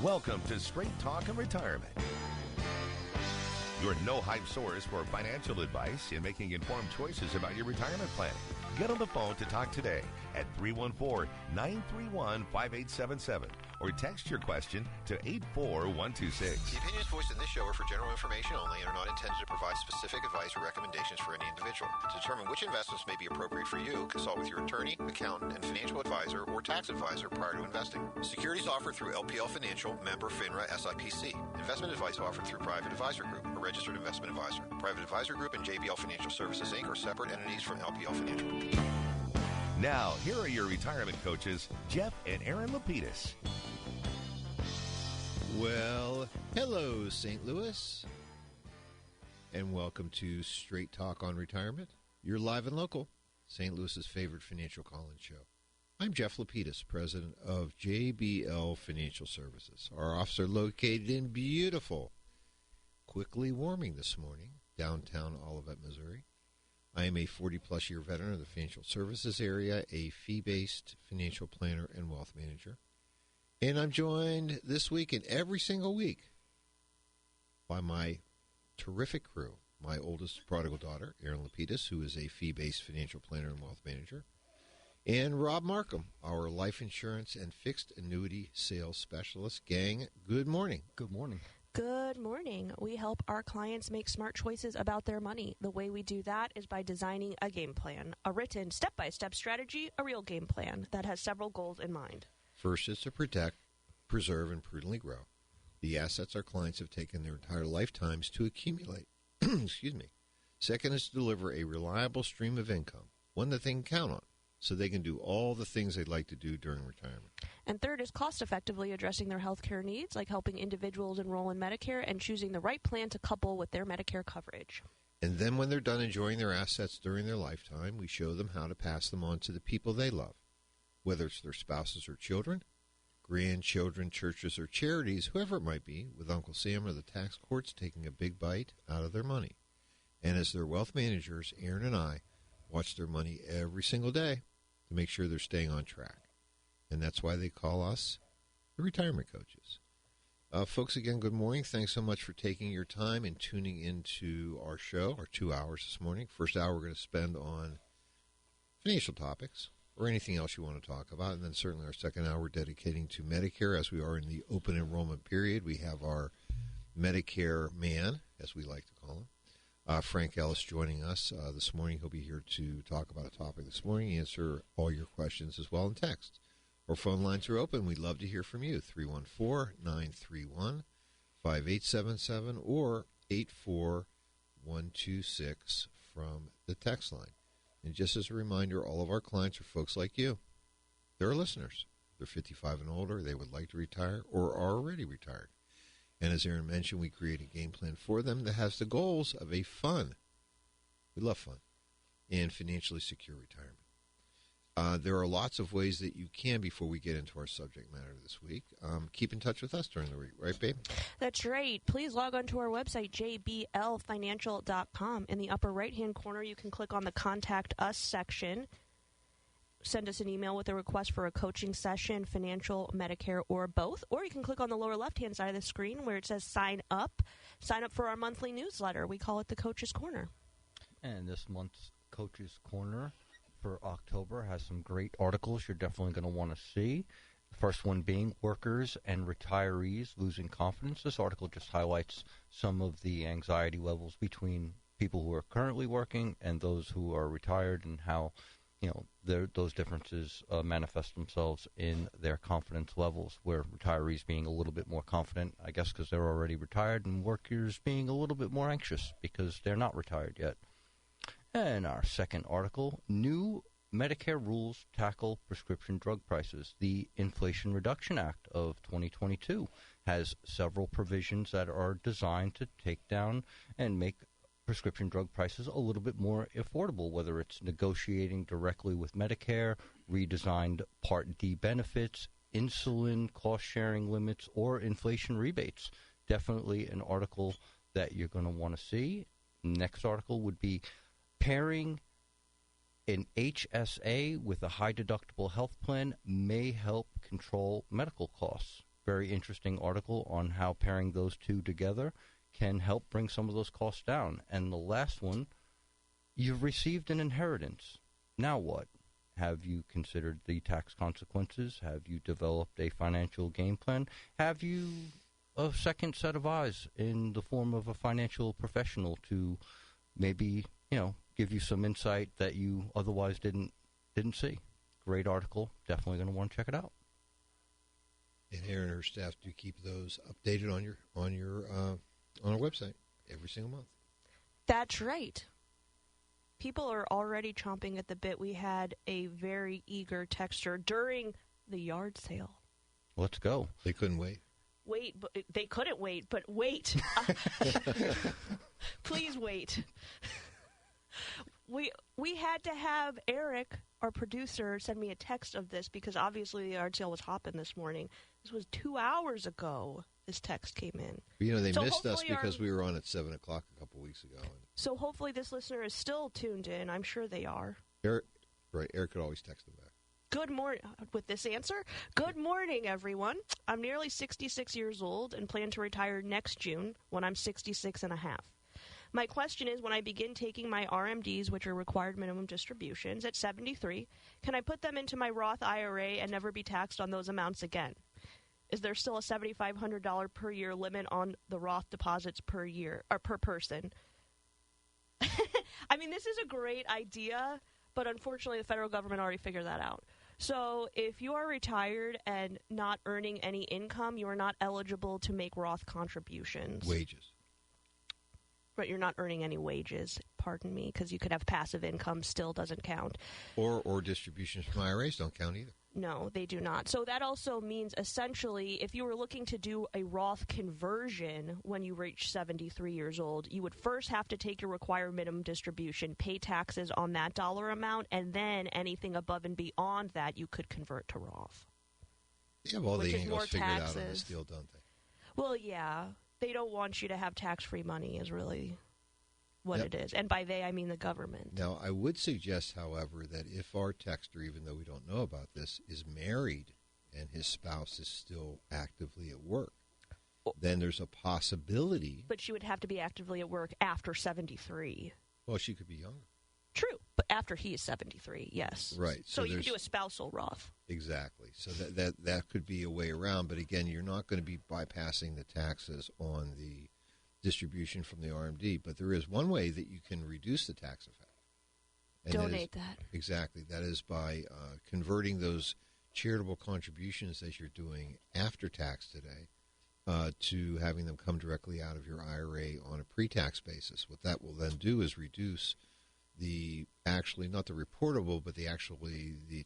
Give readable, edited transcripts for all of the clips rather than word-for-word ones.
Welcome to Straight Talk and Retirement, your no-hype source for financial advice and making informed choices about your retirement planning. Get on the phone to talk today at 314-931-5877 or text your question to 84126. The opinions voiced in this show are for general information only and are not intended to provide specific advice or recommendations for any individual. To determine which investments may be appropriate for you, consult with your attorney, accountant, and financial advisor or tax advisor prior to investing. Securities offered through LPL Financial, member FINRA SIPC. Investment advice offered through Private Advisor Group, a registered investment advisor. Private Advisor Group and JBL Financial Services, Inc. are separate entities from LPL Financial. Now, here are your retirement coaches, Jeff and Aaron Lapidus. Well, hello, St. Louis, and welcome to Straight Talk on Retirement. You're live and local, St. Louis's favorite financial call-in show. I'm Jeff Lapidus, president of JBL Financial Services. Our office are located in beautiful, quickly warming this morning, downtown Olivet, Missouri. I am a 40-plus year veteran of the financial services area, a fee-based financial planner and wealth manager. And I'm joined this week and every single week by my terrific crew, my oldest prodigal daughter, Aaron Lapidus, who is a fee-based financial planner and wealth manager, and Rob Markham, our life insurance and fixed annuity sales specialist. Gang, good morning. Good morning. Good morning. We help our clients make smart choices about their money. The way we do that is by designing a game plan, a written step-by-step strategy, a real game plan that has several goals in mind. First is to protect, preserve, and prudently grow the assets our clients have taken their entire lifetimes to accumulate. Excuse me. Second is to deliver a reliable stream of income, one that they can count on, so they can do all the things they'd like to do during retirement. And third is cost-effectively addressing their health care needs, like helping individuals enroll in Medicare and choosing the right plan to couple with their Medicare coverage. And then when they're done enjoying their assets during their lifetime, we show them how to pass them on to the people they love, whether it's their spouses or children, grandchildren, churches, or charities, whoever it might be, with Uncle Sam or the tax courts taking a big bite out of their money. And as their wealth managers, Aaron and I watch their money every single day to make sure they're staying on track. And that's why they call us the retirement coaches. Folks, again, good morning. Thanks so much for taking your time and tuning into our show, our 2 hours this morning. First hour we're going to spend on financial topics or anything else you want to talk about. And then certainly our second hour we're dedicating to Medicare. As we are in the open enrollment period, we have our Medicare man, as we like to call him, Frank Ellis, joining us this morning. He'll be here to talk about a topic this morning, answer all your questions as well in text. Our phone lines are open. We'd love to hear from you, 314-931-5877 or 84126 from the text line. And just as a reminder, all of our clients are folks like you. They're listeners. They're 55 and older. They would like to retire or are already retired. And as Aaron mentioned, we create a game plan for them that has the goals of a fun, we love fun, and financially secure retirement. There are lots of ways that you can before we get into our subject matter this week. Keep in touch with us during the week, right, babe? That's right. Please log on to our website, jblfinancial.com. In the upper right-hand corner, you can click on the Contact Us section. Send us an email with a request for a coaching session, financial, Medicare, or both. Or you can click on the lower left-hand side of the screen where it says Sign Up. Sign up for our monthly newsletter. We call it the Coach's Corner. And this month's Coach's Corner for October has some great articles you're definitely going to want to see. The first one being Workers and Retirees Losing Confidence. This article just highlights some of the anxiety levels between people who are currently working and those who are retired and how those differences manifest themselves in their confidence levels, where retirees being a little bit more confident, I guess, because they're already retired, and workers being a little bit more anxious because they're not retired yet. And our second article, New Medicare Rules Tackle Prescription Drug Prices. The Inflation Reduction Act of 2022 has several provisions that are designed to take down and make prescription drug prices a little bit more affordable, whether it's negotiating directly with Medicare, redesigned Part D benefits, insulin cost-sharing limits, or inflation rebates. Definitely an article that you're going to want to see. Next article would be Pairing an HSA with a high-deductible health plan may help control medical costs. very interesting article on how pairing those two together can help bring some of those costs down. And the last one, you've received an inheritance. Now what? Have you considered the tax consequences? Have you developed a financial game plan? Have you a second set of eyes in the form of a financial professional to maybe, give you some insight that you otherwise didn't see? Great article. Definitely going to want to check it out. And Erin and her staff do keep those updated on our website every single month. That's right. People are already chomping at the bit. We had a very eager texter during the yard sale. Let's go. They couldn't wait. But they couldn't wait, but wait. Please wait. We had to have Eric, our producer, send me a text of this because obviously the yard sale was hopping this morning. This was 2 hours ago. This text came in. They missed us because we were on at 7 o'clock a couple weeks ago. So hopefully this listener is still tuned in. I'm sure they are. Eric could always text them back. Good morning. With this answer, good morning, everyone. I'm nearly 66 years old and plan to retire next June when I'm 66 and a half. My question is, when I begin taking my RMDs, which are required minimum distributions, at 73, can I put them into my Roth IRA and never be taxed on those amounts again? Is there still a $7,500 per year limit on the Roth deposits per year or per person? I mean, this is a great idea, but unfortunately the federal government already figured that out. So if you are retired and not earning any income, you are not eligible to make Roth contributions. Wages. But you're not earning any wages, pardon me, because you could have passive income, still doesn't count. Or distributions from IRAs don't count either. No, they do not. So that also means essentially if you were looking to do a Roth conversion when you reach 73 years old, you would first have to take your required minimum distribution, pay taxes on that dollar amount, and then anything above and beyond that you could convert to Roth. They have all the angles figured taxes. out on this deal, don't they? Well, yeah. They don't want you to have tax-free money is really what it is. And by they, I mean the government. Now, I would suggest, however, that if our texter, even though we don't know about this, is married and his spouse is still actively at work, then there's a possibility. But she would have to be actively at work after 73. Well, she could be younger. True, but after he is 73, yes. Right. So you could do a spousal Roth. Exactly. So that could be a way around. But again, you're not going to be bypassing the taxes on the distribution from the RMD. But there is one way that you can reduce the tax effect. And donate that. Exactly. That is by converting those charitable contributions that you're doing after tax today to having them come directly out of your IRA on a pre-tax basis. What that will then do is reduce the not the reportable, but the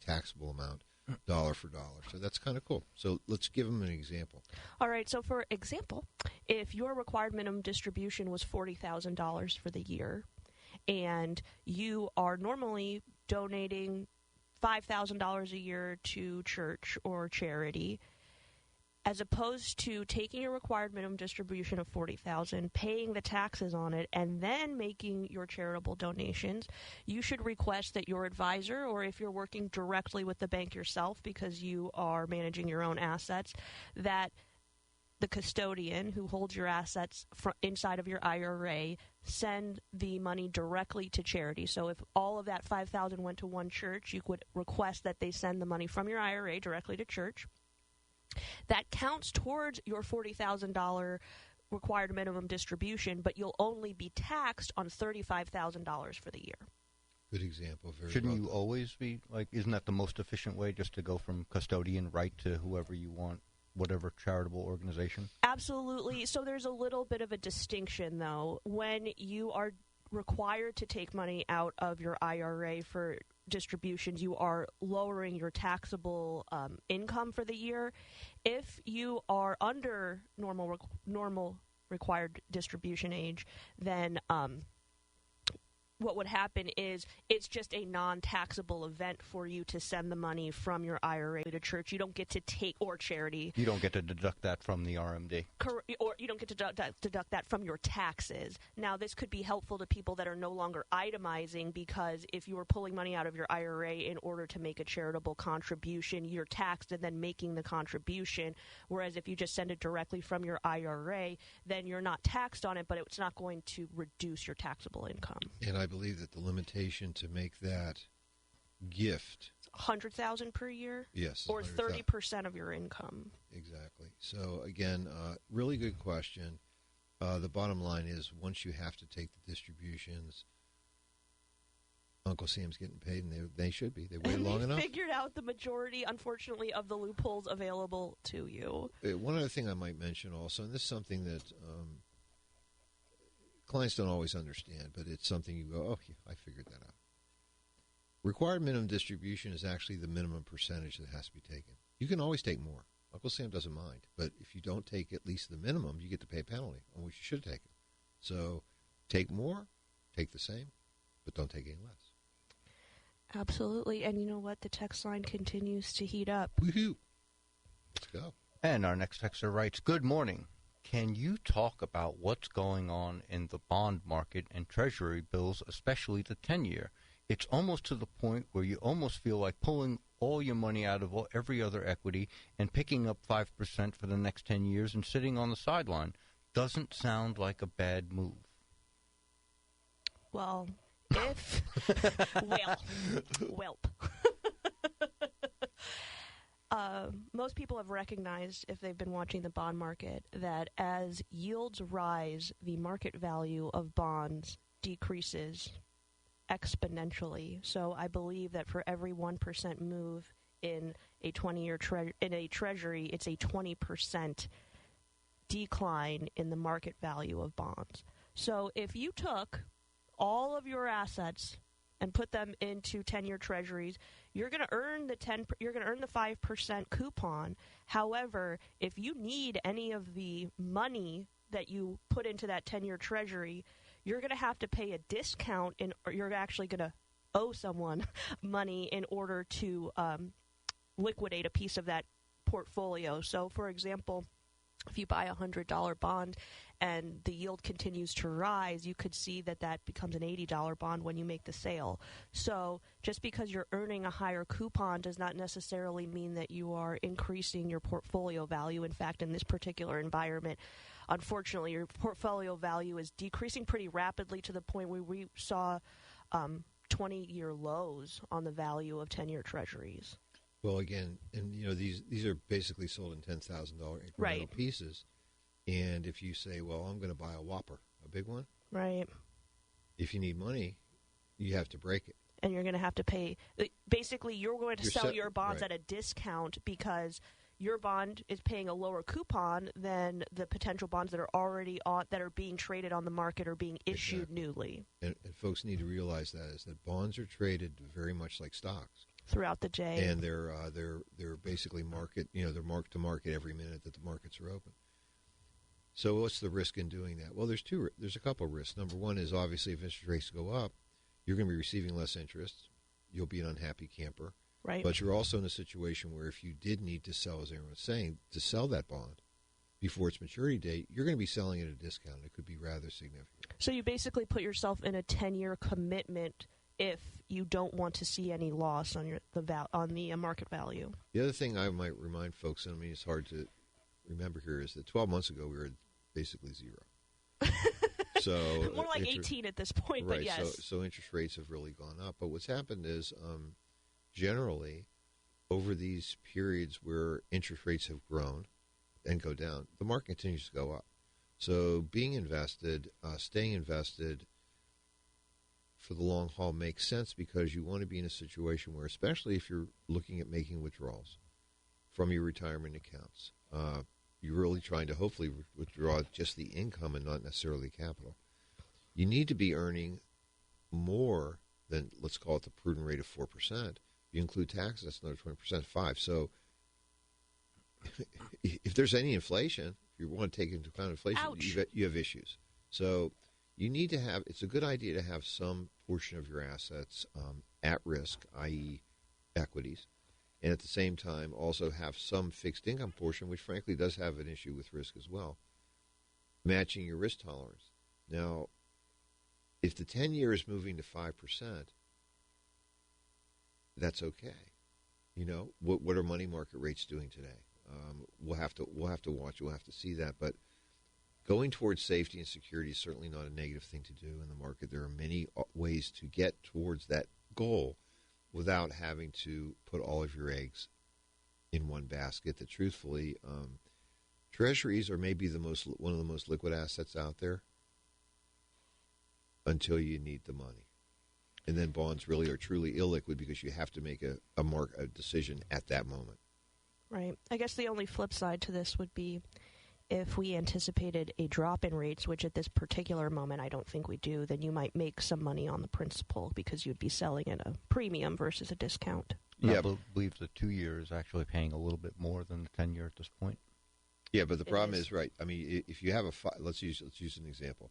taxable amount dollar for dollar. So that's kind of cool. So let's give them an example. All right. So for example, if your required minimum distribution was $40,000 for the year and you are normally donating $5,000 a year to church or charity, as opposed to taking your required minimum distribution of $40,000, paying the taxes on it, and then making your charitable donations, you should request that your advisor, or if you're working directly with the bank yourself because you are managing your own assets, that the custodian who holds your assets inside of your IRA send the money directly to charity. So if all of that $5,000 went to one church, you could request that they send the money from your IRA directly to church. That counts towards your $40,000 required minimum distribution, but you'll only be taxed on $35,000 for the year. Good example. Shouldn't you always be, isn't that the most efficient way, just to go from custodian right to whoever you want, whatever charitable organization? Absolutely. So there's a little bit of a distinction, though. When you are required to take money out of your IRA for distributions, you are lowering your taxable income for the year. If you are under normal required distribution age, then what would happen is it's just a non-taxable event for you to send the money from your IRA to church. You don't get to take, or charity. You don't get to deduct that from the RMD. Or you don't get to deduct that from your taxes. Now, this could be helpful to people that are no longer itemizing, because if you were pulling money out of your IRA in order to make a charitable contribution, you're taxed and then making the contribution. Whereas if you just send it directly from your IRA, then you're not taxed on it, but it's not going to reduce your taxable income. And I believe that the limitation to make that gift, $100,000 per year, yes, or 30% of your income. Exactly. So again, really good question. The bottom line is, once you have to take the distributions, Uncle Sam's getting paid, and they should be. They wait long enough. Figured out the majority, unfortunately, of the loopholes available to you. One other thing I might mention also, and this is something that clients don't always understand, but it's something you go, oh, yeah, I figured that out. Required minimum distribution is actually the minimum percentage that has to be taken. You can always take more. Uncle Sam doesn't mind. But if you don't take at least the minimum, you get to pay a penalty, on which you should take it. So take more, take the same, but don't take any less. Absolutely. And you know what? The text line continues to heat up. Woohoo! Let's go. And our next texter writes, good morning. Can you talk about what's going on in the bond market and treasury bills, especially the 10-year? It's almost to the point where you almost feel like pulling all your money out of every other equity and picking up 5% for the next 10 years and sitting on the sideline. Doesn't sound like a bad move. Well, if... Welp. Most people have recognized, if they've been watching the bond market, that as yields rise, the market value of bonds decreases exponentially. So I believe that for every 1% move in a 20-year treasury, it's a 20% decline in the market value of bonds. So if you took all of your assets and put them into 10-year treasuries, you're going to earn the 5% coupon. However, if you need any of the money that you put into that 10-year treasury, you're going to have to pay a discount, or you're actually going to owe someone money in order to liquidate a piece of that portfolio. So, for example, if you buy a $100 bond and the yield continues to rise, you could see that that becomes an $80 bond when you make the sale. So just because you're earning a higher coupon does not necessarily mean that you are increasing your portfolio value. In fact, in this particular environment, unfortunately, your portfolio value is decreasing pretty rapidly to the point where we saw 20-year lows on the value of 10-year treasuries. Well, again, and you know, these are basically sold in $10,000 incremental right. pieces. And if you say, well, I'm going to buy a Whopper, a big one. Right. If you need money, you have to break it. And you're going to have to pay. Basically, you're going to sell your bonds right. at a discount because your bond is paying a lower coupon than the potential bonds that are already that are being traded on the market or being issued exactly. newly. And folks need to realize that bonds are traded very much like stocks. Throughout the day, and they're basically market. You know, they're marked to market every minute that the markets are open. So what's the risk in doing that? Well, there's a couple of risks. Number one is obviously if interest rates go up, you're going to be receiving less interest. You'll be an unhappy camper. Right. But you're also in a situation where if you did need to sell, as Aaron was saying, to sell that bond before its maturity date, you're going to be selling at a discount. It could be rather significant. So you basically put yourself in a 10-year commitment if you don't want to see any loss on the market value. The other thing I might remind folks, and I mean it's hard to remember here, is that 12 months ago we were basically zero. So more like 18 at this point, right, but yes. So interest rates have really gone up. But what's happened is generally over these periods where interest rates have grown and go down, the market continues to go up. So being invested, staying invested for the long haul makes sense because you want to be in a situation where, especially if you're looking at making withdrawals from your retirement accounts, you're really trying to hopefully withdraw just the income and not necessarily capital. You need to be earning more than, let's call it the prudent rate of 4%. You include taxes, that's another 20%, 5%. So if there's any inflation, if you want to take into account inflation, you have issues. So you need to have, it's a good idea to have some portion of your assets at risk, i.e. equities, and at the same time also have some fixed income portion, which frankly does have an issue with risk as well, matching your risk tolerance. Now, if the 10-year is moving to 5%, that's okay. You know, what are money market rates doing today? We'll have to watch. We'll have to see that. But going towards safety and security is certainly not a negative thing to do in the market. There are many ways to get towards that goal without having to put all of your eggs in one basket. That truthfully, treasuries are maybe one of the most liquid assets out there until you need the money. And then bonds really are truly illiquid because you have to make a decision at that moment. Right. I guess the only flip side to this would be if we anticipated a drop in rates, which at this particular moment I don't think we do, then you might make some money on the principal because you'd be selling at a premium versus a discount. Yeah, I believe the 2-year is actually paying a little bit more than the 10-year at this point. Yeah, but the problem is, right, I mean, if you have let's use an example.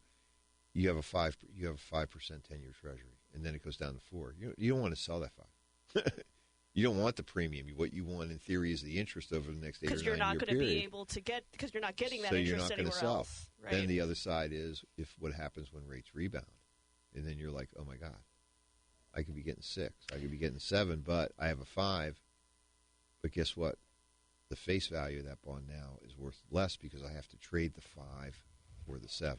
You have a 5% 10-year treasury, and then it goes down to 4. You don't want to sell that 5. You don't want the premium. What you want, in theory, is the interest over the next 8 or 9 year period. Because you're not going to be able to get, because you're not getting that interest anywhere else. Right? Then the other side is what happens when rates rebound. And then you're like, oh, my God, I could be getting 6. I could be getting 7, but I have a 5. But guess what? The face value of that bond now is worth less because I have to trade the 5 for the 7.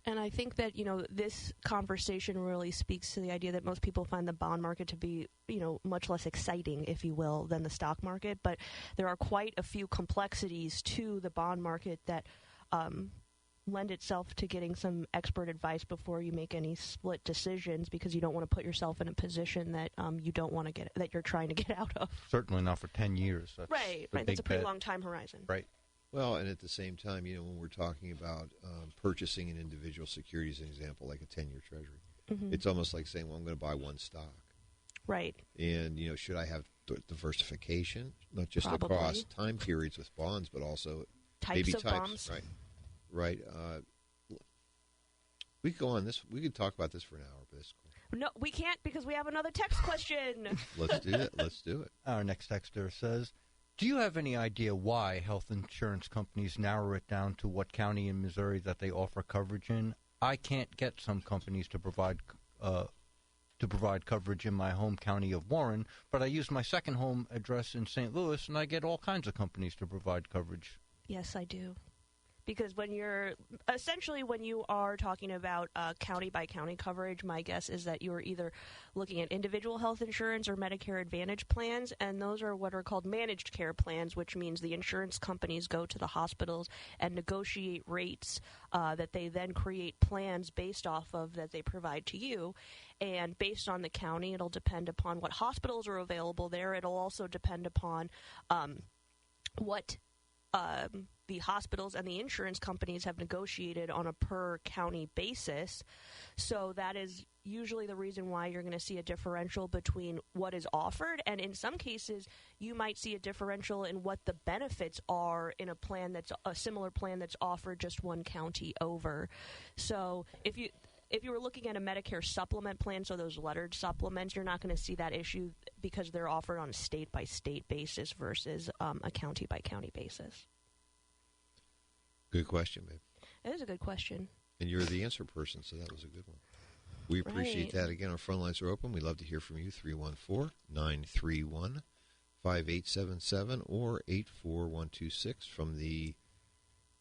And I think that, this conversation really speaks to the idea that most people find the bond market to be, much less exciting, if you will, than the stock market. But there are quite a few complexities to the bond market that lend itself to getting some expert advice before you make any split decisions, because you don't want to put yourself in a position that you don't want to get, that you're trying to get out of. Certainly not for 10 years. That's right. That's a pretty long time horizon. Right. Well, and at the same time, when we're talking about purchasing an individual security, as an example, like a 10-year treasury, it's almost like saying, well, I'm going to buy one stock. Right. And, should I have diversification, not just across time periods with bonds, but also types of bonds. Right. We could go on this. We could talk about this for an hour. But no, we can't because we have another text question. Let's do it. Let's do it. Our next texter says, do you have any idea why health insurance companies narrow it down to what county in Missouri that they offer coverage in? I can't get some companies to provide coverage in my home county of Warren, but I use my second home address in St. Louis, and I get all kinds of companies to provide coverage. Yes, I do. Because when you are talking about county-by-county coverage, my guess is that you're either looking at individual health insurance or Medicare Advantage plans, and those are what are called managed care plans, which means the insurance companies go to the hospitals and negotiate rates that they then create plans based off of that they provide to you. And based on the county, it'll depend upon what hospitals are available there. It'll also depend upon what the hospitals and the insurance companies have negotiated on a per-county basis. So that is usually the reason why you're going to see a differential between what is offered, and in some cases, you might see a differential in what the benefits are in a plan that's a similar plan that's offered just one county over. So if you were looking at a Medicare supplement plan, so those lettered supplements, you're not going to see that issue because they're offered on a state-by-state basis versus a county-by-county basis. Good question, babe. It is a good question. And you're the answer person, so that was a good one. We appreciate that. Again, our phone lines are open. We'd love to hear from you, 314-931-5877 or 84126 from the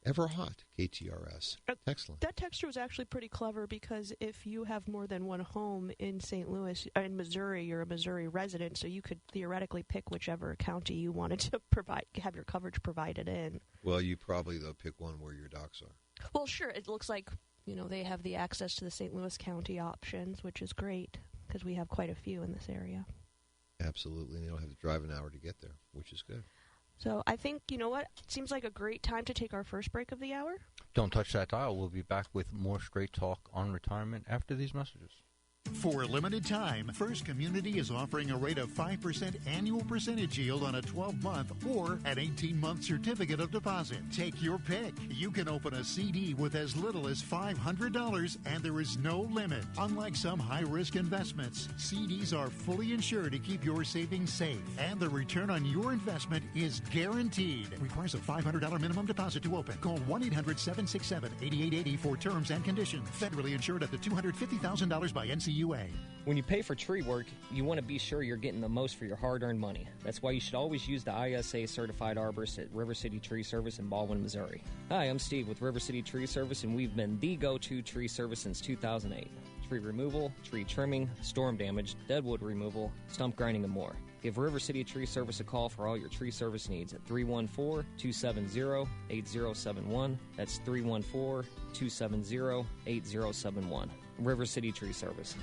ever-hot KTRS text line. That texture was actually pretty clever because if you have more than one home in St. Louis, in Missouri, you're a Missouri resident, so you could theoretically pick whichever county you wanted to have your coverage provided in. Well, you probably, though, pick one where your docs are. Well, sure. It looks like, they have the access to the St. Louis County options, which is great because we have quite a few in this area. Absolutely. And they don't have to drive an hour to get there, which is good. So I think, you know what, it seems like a great time to take our first break of the hour. Don't touch that dial. We'll be back with more straight talk on retirement after these messages. For a limited time, First Community is offering a rate of 5% annual percentage yield on a 12-month or an 18-month certificate of deposit. Take your pick. You can open a CD with as little as $500, and there is no limit. Unlike some high-risk investments, CDs are fully insured to keep your savings safe, and the return on your investment is guaranteed. Requires a $500 minimum deposit to open. Call 1-800-767-8880 for terms and conditions. Federally insured up to $250,000 by NCUA. When you pay for tree work, you want to be sure you're getting the most for your hard-earned money. That's why you should always use the ISA certified arborist at River City Tree Service in Baldwin, Missouri. Hi, I'm Steve with River City Tree Service, and we've been the go-to tree service since 2008. Tree removal, tree trimming, storm damage, deadwood removal, stump grinding, and more. Give River City Tree Service a call for all your tree service needs at 314-270-8071. That's 314-270-8071. River City Tree Service.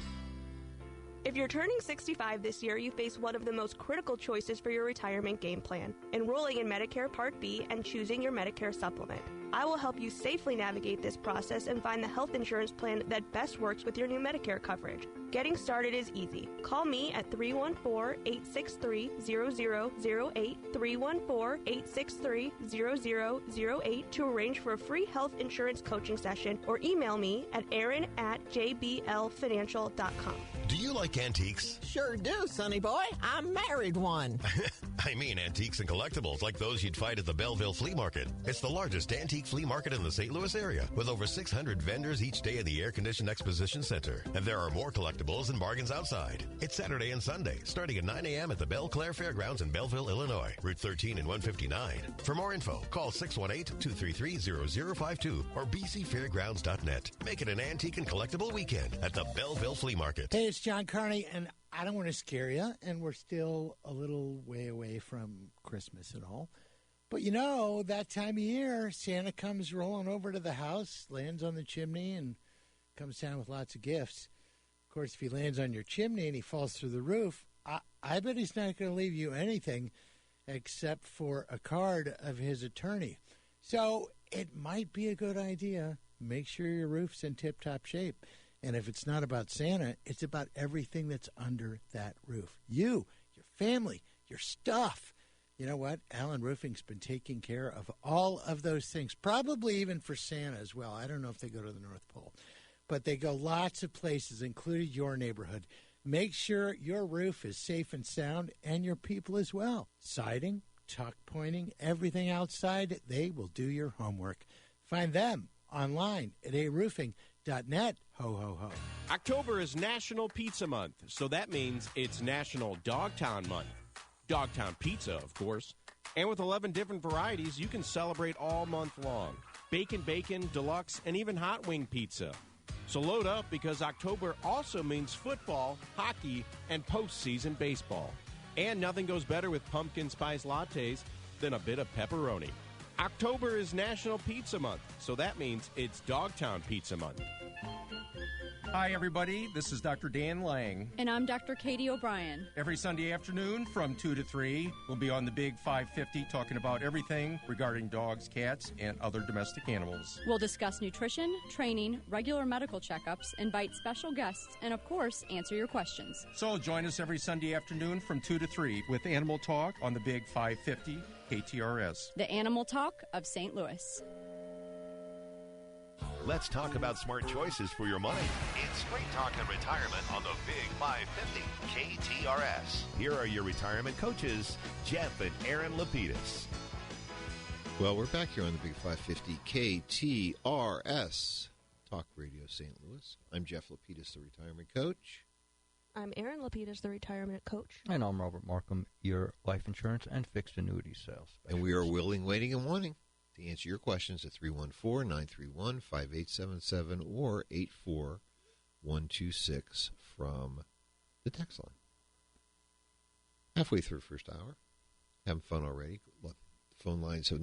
If you're turning 65 this year, you face one of the most critical choices for your retirement game plan: enrolling in Medicare Part B and choosing your Medicare supplement. I will help you safely navigate this process and find the health insurance plan that best works with your new Medicare coverage. Getting started is easy. Call me at 314-863-0008, 314-863-0008 to arrange for a free health insurance coaching session, or email me at aaron@jblfinancial.com. Do you like antiques? Sure do, sonny boy. I married one. I mean antiques and collectibles like those you'd find at the Belleville Flea Market. It's the largest antique flea market in the St. Louis area, with over 600 vendors each day in the air-conditioned exposition center. And there are more collectibles and bargains outside. It's Saturday and Sunday, starting at 9 a.m. at the Belle Claire Fairgrounds in Belleville, Illinois, Route 13 and 159. For more info, call 618-233-0052 or bcfairgrounds.net. Make it an antique and collectible weekend at the Belleville Flea Market. Hey, it's John Carney, and I don't want to scare you, and we're still a little way away from Christmas and all. But you know, that time of year, Santa comes rolling over to the house, lands on the chimney, and comes down with lots of gifts. Of course, if he lands on your chimney and he falls through the roof, I bet he's not going to leave you anything except for a card of his attorney. So it might be a good idea. Make sure your roof's in tip-top shape. And if it's not about Santa, it's about everything that's under that roof. You, your family, your stuff. You know what? Allen Roofing's been taking care of all of those things, probably even for Santa as well. I don't know if they go to the North Pole. But they go lots of places, including your neighborhood. Make sure your roof is safe and sound, and your people as well. Siding, tuck pointing, everything outside, they will do your homework. Find them online at aroofing.net. Ho, ho, ho. October is National Pizza Month, so that means it's National Dogtown Month. Dogtown Pizza, of course. And with 11 different varieties, you can celebrate all month long. Bacon, deluxe, and even hot wing pizza. So load up, because October also means football, hockey, and postseason baseball. And nothing goes better with pumpkin spice lattes than a bit of pepperoni. October is National Pizza Month, so that means it's Dogtown Pizza Month. Hi, everybody. This is Dr. Dan Lang. And I'm Dr. Katie O'Brien. Every Sunday afternoon from 2 to 3, we'll be on the Big 550 talking about everything regarding dogs, cats, and other domestic animals. We'll discuss nutrition, training, regular medical checkups, invite special guests, and, of course, answer your questions. So join us every Sunday afternoon from 2 to 3 with Animal Talk on the Big 550 KTRS. The Animal Talk of St. Louis. Let's talk about smart choices for your money. It's Straight Talk and Retirement on the Big 550 KTRS. Here are your retirement coaches, Jeff and Aaron Lapidus. Well, we're back here on the Big 550 KTRS, Talk Radio St. Louis. I'm Jeff Lapidus, the retirement coach. I'm Aaron Lapidus, the retirement coach. And I'm Robert Markham, your life insurance and fixed annuity sales specialist. And we are willing, waiting, and wanting to answer your questions at 314-931-5877 or 84126 from the text line. Halfway through the first hour. Having fun already. Phone lines have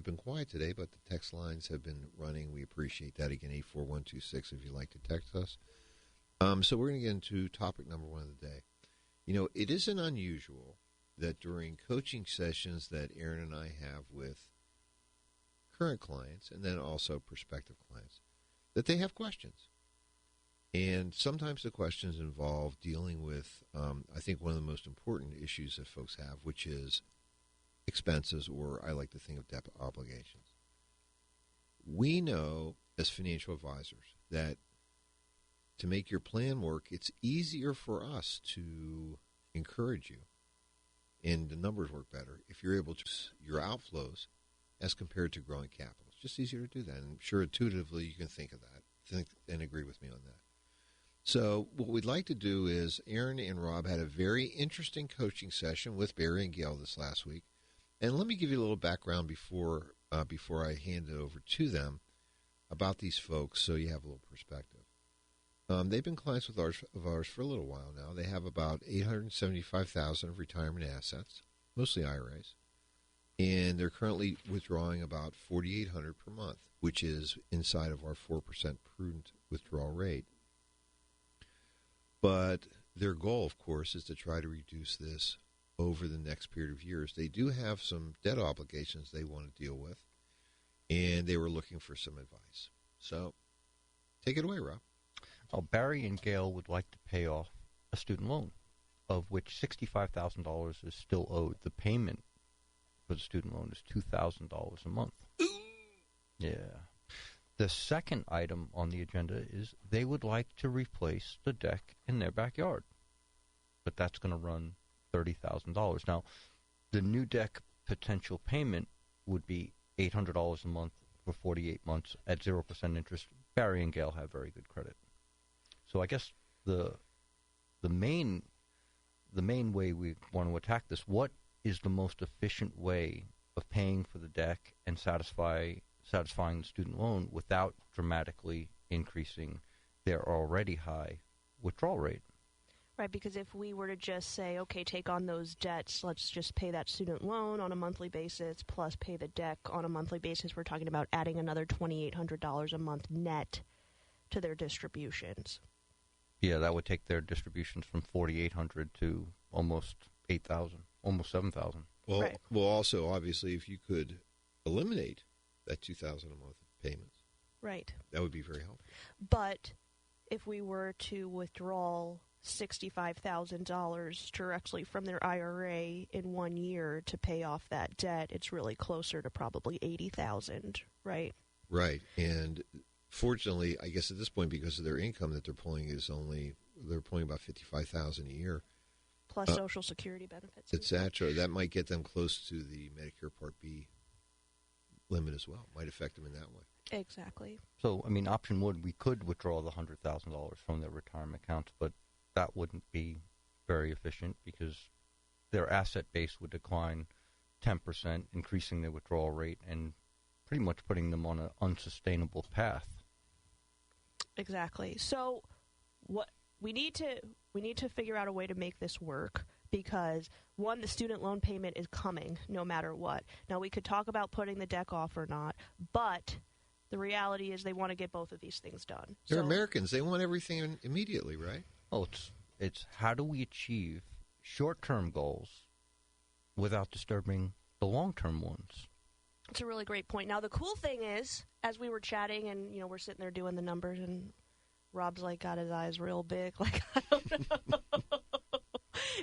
been quiet today, but the text lines have been running. We appreciate that. Again, 84126 if you'd like to text us. So we're going to get into topic number one of the day. You know, it isn't unusual that during coaching sessions that Aaron and I have with current clients and then also prospective clients, that they have questions. And sometimes the questions involve dealing with, I think, one of the most important issues that folks have, which is expenses, or I like to think of debt obligations. We know as financial advisors that to make your plan work, it's easier for us to encourage you, and the numbers work better if you're able to your outflows as compared to growing capital. It's just easier to do that. And I'm sure intuitively you can think of that, and agree with me on that. So what we'd like to do is, Aaron and Rob had a very interesting coaching session with Barry and Gail this last week. And let me give you a little background before I hand it over to them about these folks, so you have a little perspective. They've been clients of ours for a little while now. They have about $875,000 of retirement assets, mostly IRAs, and they're currently withdrawing about $4,800 per month, which is inside of our 4% prudent withdrawal rate. But their goal, of course, is to try to reduce this over the next period of years. They do have some debt obligations they want to deal with, and they were looking for some advice. So take it away, Rob. Barry and Gail would like to pay off a student loan, of which $65,000 is still owed. The payment for the student loan is $2,000 a month. Yeah. The second item on the agenda is they would like to replace the deck in their backyard, but that's going to run $30,000. Now, the new deck potential payment would be $800 a month for 48 months at 0% interest. Barry and Gail have very good credit. So I guess the main way we want to attack this, what is the most efficient way of paying for the deck and satisfying the student loan without dramatically increasing their already high withdrawal rate? Right, because if we were to just say, okay, take on those debts, let's just pay that student loan on a monthly basis plus pay the deck on a monthly basis, we're talking about adding another $2,800 a month net to their distributions. Yeah, that would take their distributions from $4,800 to almost $8,000, almost $7,000. Well, right. Well, also, obviously, if you could eliminate that $2,000 a month of payments, right, that would be very helpful. But if we were to withdraw $65,000 directly from their IRA in 1 year to pay off that debt, it's really closer to probably $80,000, right? Right, and fortunately, I guess at this point, because of their income that they're pulling they're pulling about $55,000 a year, plus Social Security benefits, etc. That might get them close to the Medicare Part B limit as well. Might affect them in that way. Exactly. So, I mean, option one, we could withdraw the $100,000 from their retirement accounts, but that wouldn't be very efficient because their asset base would decline 10%, increasing their withdrawal rate and pretty much putting them on an unsustainable path. Exactly. So what we need to figure out a way to make this work, because one, the student loan payment is coming no matter what. Now, we could talk about putting the deck off or not, but the reality is they want to get both of these things done. They're Americans. They want everything immediately, right? Oh, it's how do we achieve short-term goals without disturbing the long-term ones? It's a really great point. Now, the cool thing is, as we were chatting and, we're sitting there doing the numbers and Rob's got his eyes real big, I don't know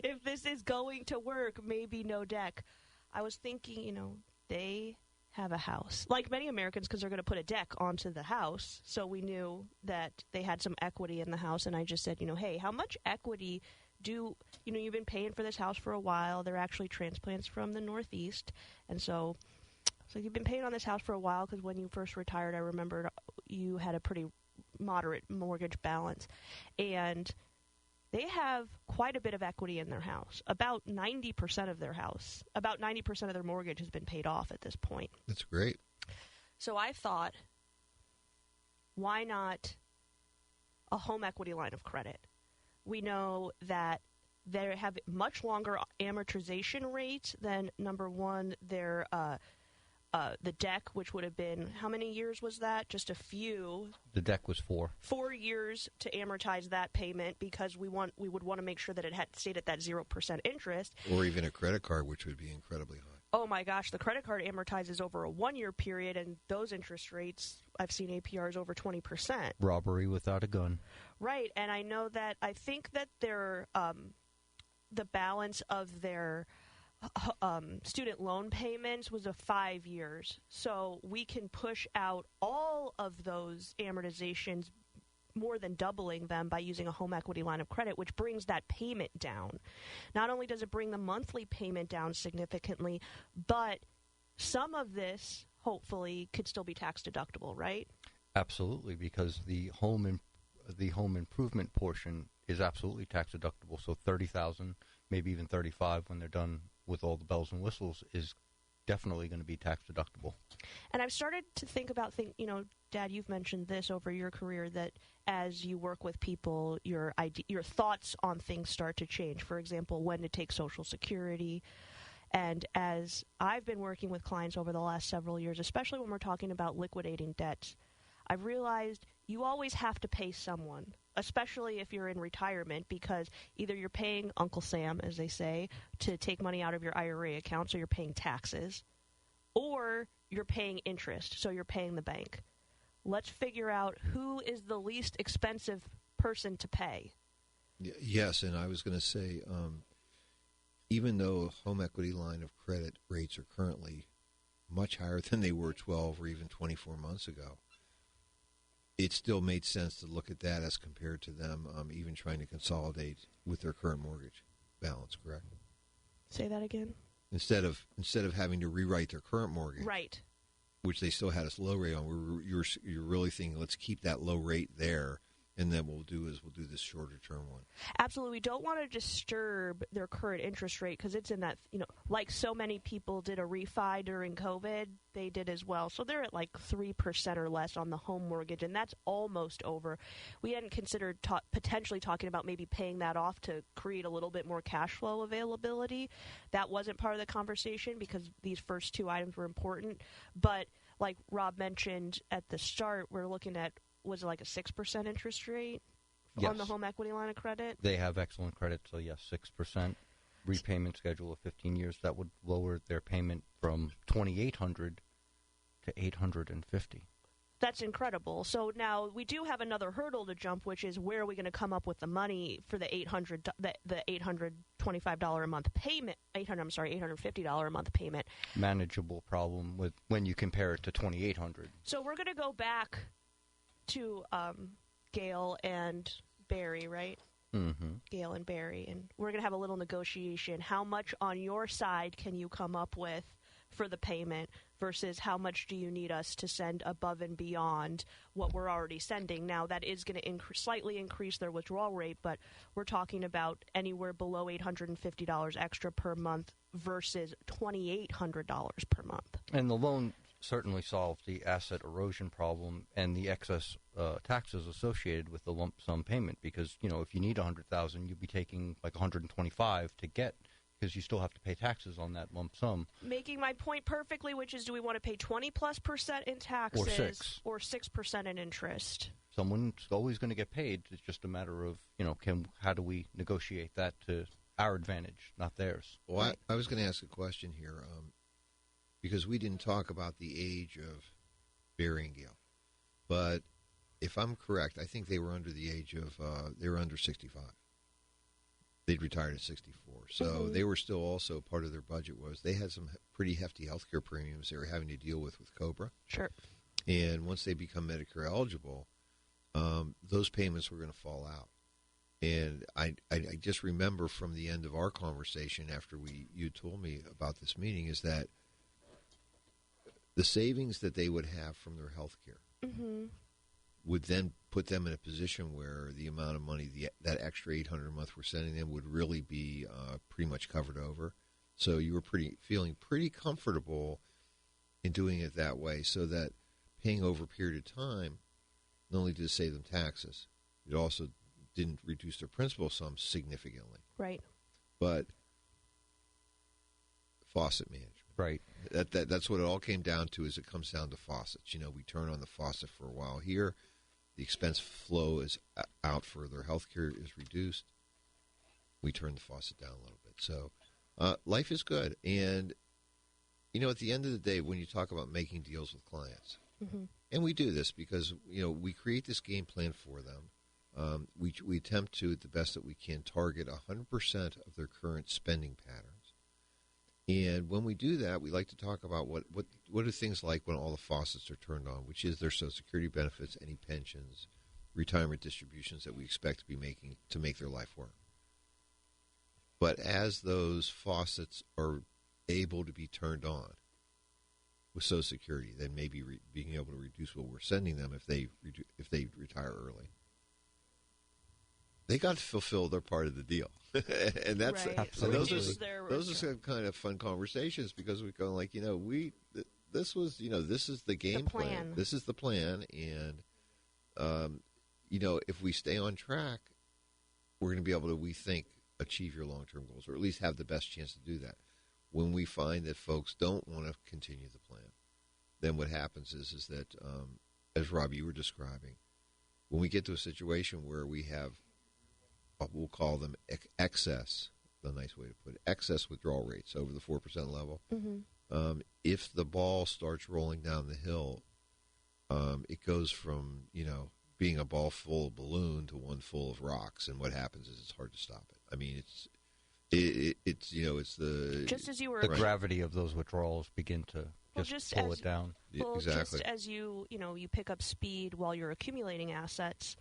if this is going to work, maybe no deck. I was thinking, they have a house, like many Americans, because they're going to put a deck onto the house. So we knew that they had some equity in the house. And I just said, hey, how much equity you've been paying for this house for a while. They're actually transplants from the Northeast. And so you've been paying on this house for a while, because when you first retired, I remembered you had a pretty moderate mortgage balance. And they have quite a bit of equity in their house. About 90% of their house, about 90% of their mortgage has been paid off at this point. That's great. So I thought, why not a home equity line of credit? We know that they have much longer amortization rates than, number one, their the deck, which would have been, how many years was that? Just a few. The deck was 4. 4 years to amortize that payment, because we would want to make sure that it had stayed at that 0% interest. Or even a credit card, which would be incredibly high. oh my gosh, the credit card amortizes over a 1-year period, and those interest rates, I've seen APRs over 20%. Robbery without a gun. Right, and I know that I think that their the balance of their student loan payments was of 5 years. So we can push out all of those amortizations, more than doubling them, by using a home equity line of credit, which brings that payment down. Not only does it bring the monthly payment down significantly, but some of this, hopefully, could still be tax deductible, right? Absolutely, because the home improvement portion is absolutely tax deductible. So $30,000, maybe even $35,000 when they're done with all the bells and whistles, is definitely going to be tax deductible. And I've started to think about Dad, you've mentioned this over your career, that as you work with people, your thoughts on things start to change. For example, when to take Social Security. And as I've been working with clients over the last several years, especially when we're talking about liquidating debts, I've realized you always have to pay someone, especially if you're in retirement, because either you're paying Uncle Sam, as they say, to take money out of your IRA account, so you're paying taxes, or you're paying interest, so you're paying the bank. Let's figure out who is the least expensive person to pay. Yes, and I was going to say, even though home equity line of credit rates are currently much higher than they were 12 or even 24 months ago, it still made sense to look at that as compared to them even trying to consolidate with their current mortgage balance, correct? Say that again? Instead of having to rewrite their current mortgage. Right. Which they still had a low rate on. You're really thinking, let's keep that low rate there, and then we'll do this shorter term one. Absolutely. We don't want to disturb their current interest rate, because it's in that, like so many people did a refi during COVID, they did as well. So they're at like 3% or less on the home mortgage, and that's almost over. We hadn't considered potentially talking about maybe paying that off to create a little bit more cash flow availability. That wasn't part of the conversation because these first two items were important. But like Rob mentioned at the start, we're looking at, was it like a 6% interest rate on the home equity line of credit? They have excellent credit, so yes, 6%. Repayment schedule of 15 years. That would lower their payment from $2,800 to $850. That's incredible. So now we do have another hurdle to jump, which is where are we going to come up with the money for the $825 a month payment? $850 a month payment. Manageable problem with when you compare it to $2,800. So we're going to go back to Gail and Barry, right? Mm-hmm. Gail and Barry, and we're going to have a little negotiation. How much on your side can you come up with for the payment versus how much do you need us to send above and beyond what we're already sending? Now, that is going to slightly increase their withdrawal rate, but we're talking about anywhere below $850 extra per month versus $2,800 per month. And the loan certainly solved the asset erosion problem and the excess taxes associated with the lump sum payment, because if you need $100,000, you'd be taking like $125,000 to get, because you still have to pay taxes on that lump sum. Making my point perfectly, which is, do we want to pay 20+% in taxes or 6% in interest? Someone's always going to get paid. It's just a matter of how do we negotiate that to our advantage, not theirs. Well, I was going to ask a question here. Because we didn't talk about the age of Barry and Gail. But if I'm correct, I think they were under the age of, they were under 65. They'd retired at 64. So they were still also, part of their budget was, they had some pretty hefty health care premiums they were having to deal with COBRA. Sure. And once they become Medicare eligible, those payments were going to fall out. And I just remember from the end of our conversation after you told me about this meeting is that the savings that they would have from their health care would then put them in a position where the amount of money, that extra $800 a month we're sending them, would really be pretty much covered over. So you were feeling pretty comfortable in doing it that way, so that paying over a period of time not only did it save them taxes, it also didn't reduce their principal sum significantly. Right. But faucet management. Right. That's what it all came down to. Is it comes down to faucets. We turn on the faucet for a while here. The expense flow is out further. Healthcare is reduced. We turn the faucet down a little bit. So life is good. And at the end of the day, when you talk about making deals with clients, Mm-hmm. and we do this because, we create this game plan for them. We attempt to, at the best that we can, target 100% of their current spending patterns. And when we do that, we like to talk about what are things like when all the faucets are turned on, which is their Social Security benefits, any pensions, retirement distributions that we expect to be making to make their life work. But as those faucets are able to be turned on with Social Security, then maybe being able to reduce what we're sending them if they retire early. They got to fulfill their part of the deal, and that's Right. and those Those are some kind of fun conversations because we go like, this is the game plan. This is the plan, and if we stay on track, we're going to be able to, we think, achieve your long-term goals, or at least have the best chance to do that. When we find that folks don't want to continue the plan, then what happens is that, as Rob, you were describing, when we get to a situation where we have, we'll call them excess, the nice way to put it, excess withdrawal rates over the 4% level, if the ball starts rolling down the hill, it goes from, being a ball full of balloon to one full of rocks, and what happens is it's hard to stop it. I mean, it's the just as you were the gravity of those withdrawals begin to pull it down. Well, exactly. Just as you pick up speed while you're accumulating assets,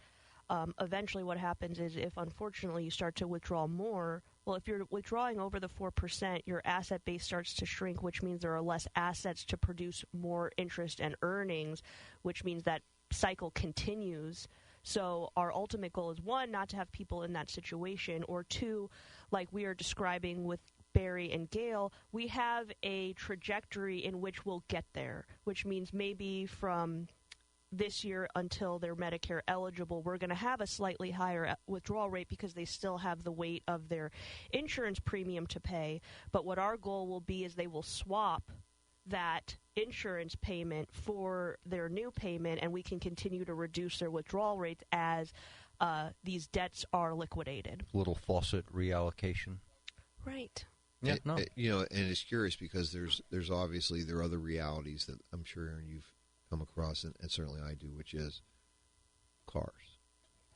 eventually what happens is if unfortunately you start to withdraw more, well, if you're withdrawing over the 4%, your asset base starts to shrink, which means there are less assets to produce more interest and earnings, which means that cycle continues. So our ultimate goal is, one, not to have people in that situation, or two, like we are describing with Barry and Gail, we have a trajectory in which we'll get there, which means maybe from this year until they're Medicare eligible, we're going to have a slightly higher withdrawal rate because they still have the weight of their insurance premium to pay. But what our goal will be is they will swap that insurance payment for their new payment, and we can continue to reduce their withdrawal rates as these debts are liquidated. Little faucet reallocation. Right. Yeah, and it's curious because there's obviously there are other realities that I'm sure, Aaron, you've come across, and certainly I do, which is cars.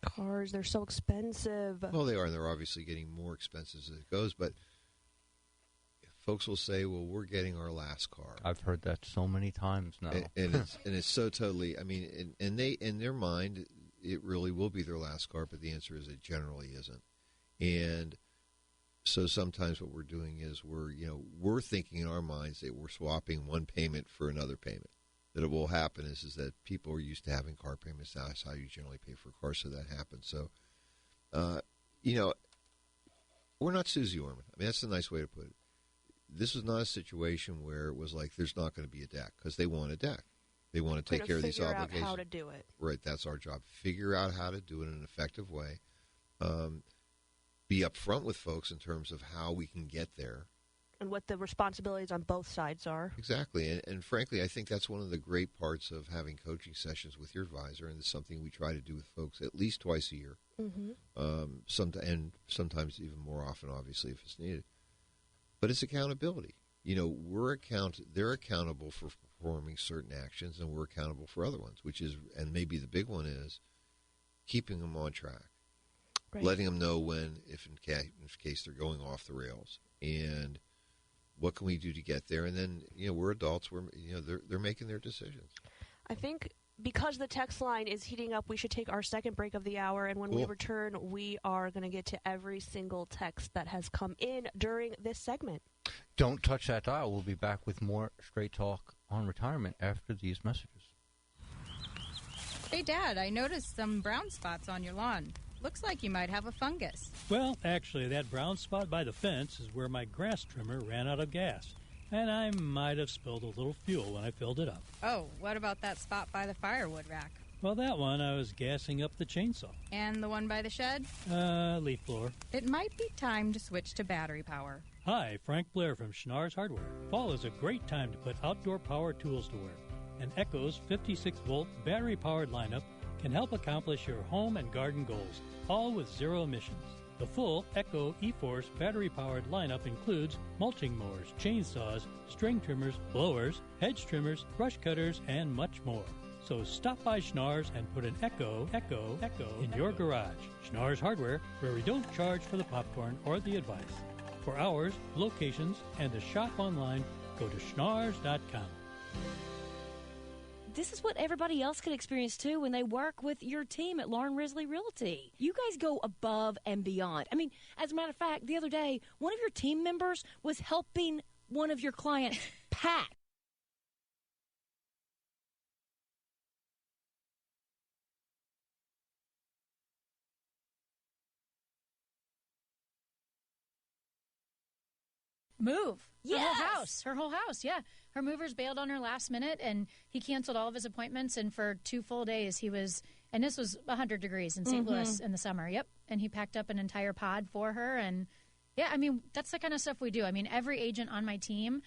Cars, they're so expensive. Well, they are, and they're obviously getting more expensive as it goes, but folks will say, well, we're getting our last car. I've heard that so many times now. And it's so totally, I mean, and they, in their mind, it really will be their last car, but the answer is it generally isn't. And so sometimes what we're doing is we're thinking in our minds that we're swapping one payment for another payment. That it will happen is that people are used to having car payments. That's how you generally pay for a car, so that happens. So, we're not Susie Orman. I mean, that's a nice way to put it. This is not a situation where it was like there's not going to be a deck, because they want a deck. They want to take care of these obligations. Figure out how to do it. Right, that's our job. Figure out how to do it in an effective way. Be upfront with folks in terms of how we can get there. And what the responsibilities on both sides are. Exactly. And frankly, I think that's one of the great parts of having coaching sessions with your advisor, and it's something we try to do with folks at least twice a year. Mm-hmm. Sometimes even more often, obviously, if it's needed. But it's accountability. They're accountable for performing certain actions, and we're accountable for other ones, and maybe the big one is keeping them on track. Right. Letting them know when, if in case they're going off the rails, and what can we do to get there? And then, we're adults. They're making their decisions. I think because the text line is heating up, we should take our second break of the hour. And when we return, we are going to get to every single text that has come in during this segment. Don't touch that dial. We'll be back with more Straight Talk on retirement after these messages. Hey, Dad, I noticed some brown spots on your lawn. Looks like you might have a fungus. Well, actually, that brown spot by the fence is where my grass trimmer ran out of gas, and I might have spilled a little fuel when I filled it up. Oh, what about that spot by the firewood rack? Well, that one I was gassing up the chainsaw. And the one by the shed? Leaf blower. It might be time to switch to battery power. Hi, Frank Blair from Schnarr's Hardware. Fall is a great time to put outdoor power tools to work. An Echo's 56-volt battery-powered lineup can help accomplish your home and garden goals, all with zero emissions. The full Echo eForce battery-powered lineup includes mulching mowers, chainsaws, string trimmers, blowers, hedge trimmers, brush cutters, and much more. So stop by Schnarr's and put an Echo in your garage. Schnarr's Hardware, where we don't charge for the popcorn or the advice. For hours, locations, and to shop online, go to schnarrs.com. This is what everybody else can experience, too, when they work with your team at Lauren Risley Realty. You guys go above and beyond. I mean, as a matter of fact, the other day, one of your team members was helping one of your clients pack. Move. Yes. Her whole house, yeah. Her movers bailed on her last minute, and he canceled all of his appointments, and for 2 full days he was, and this was 100 degrees in St. Louis in the summer, yep, and he packed up an entire pod for her, and yeah, I mean, that's the kind of stuff we do. I mean, every agent on my team,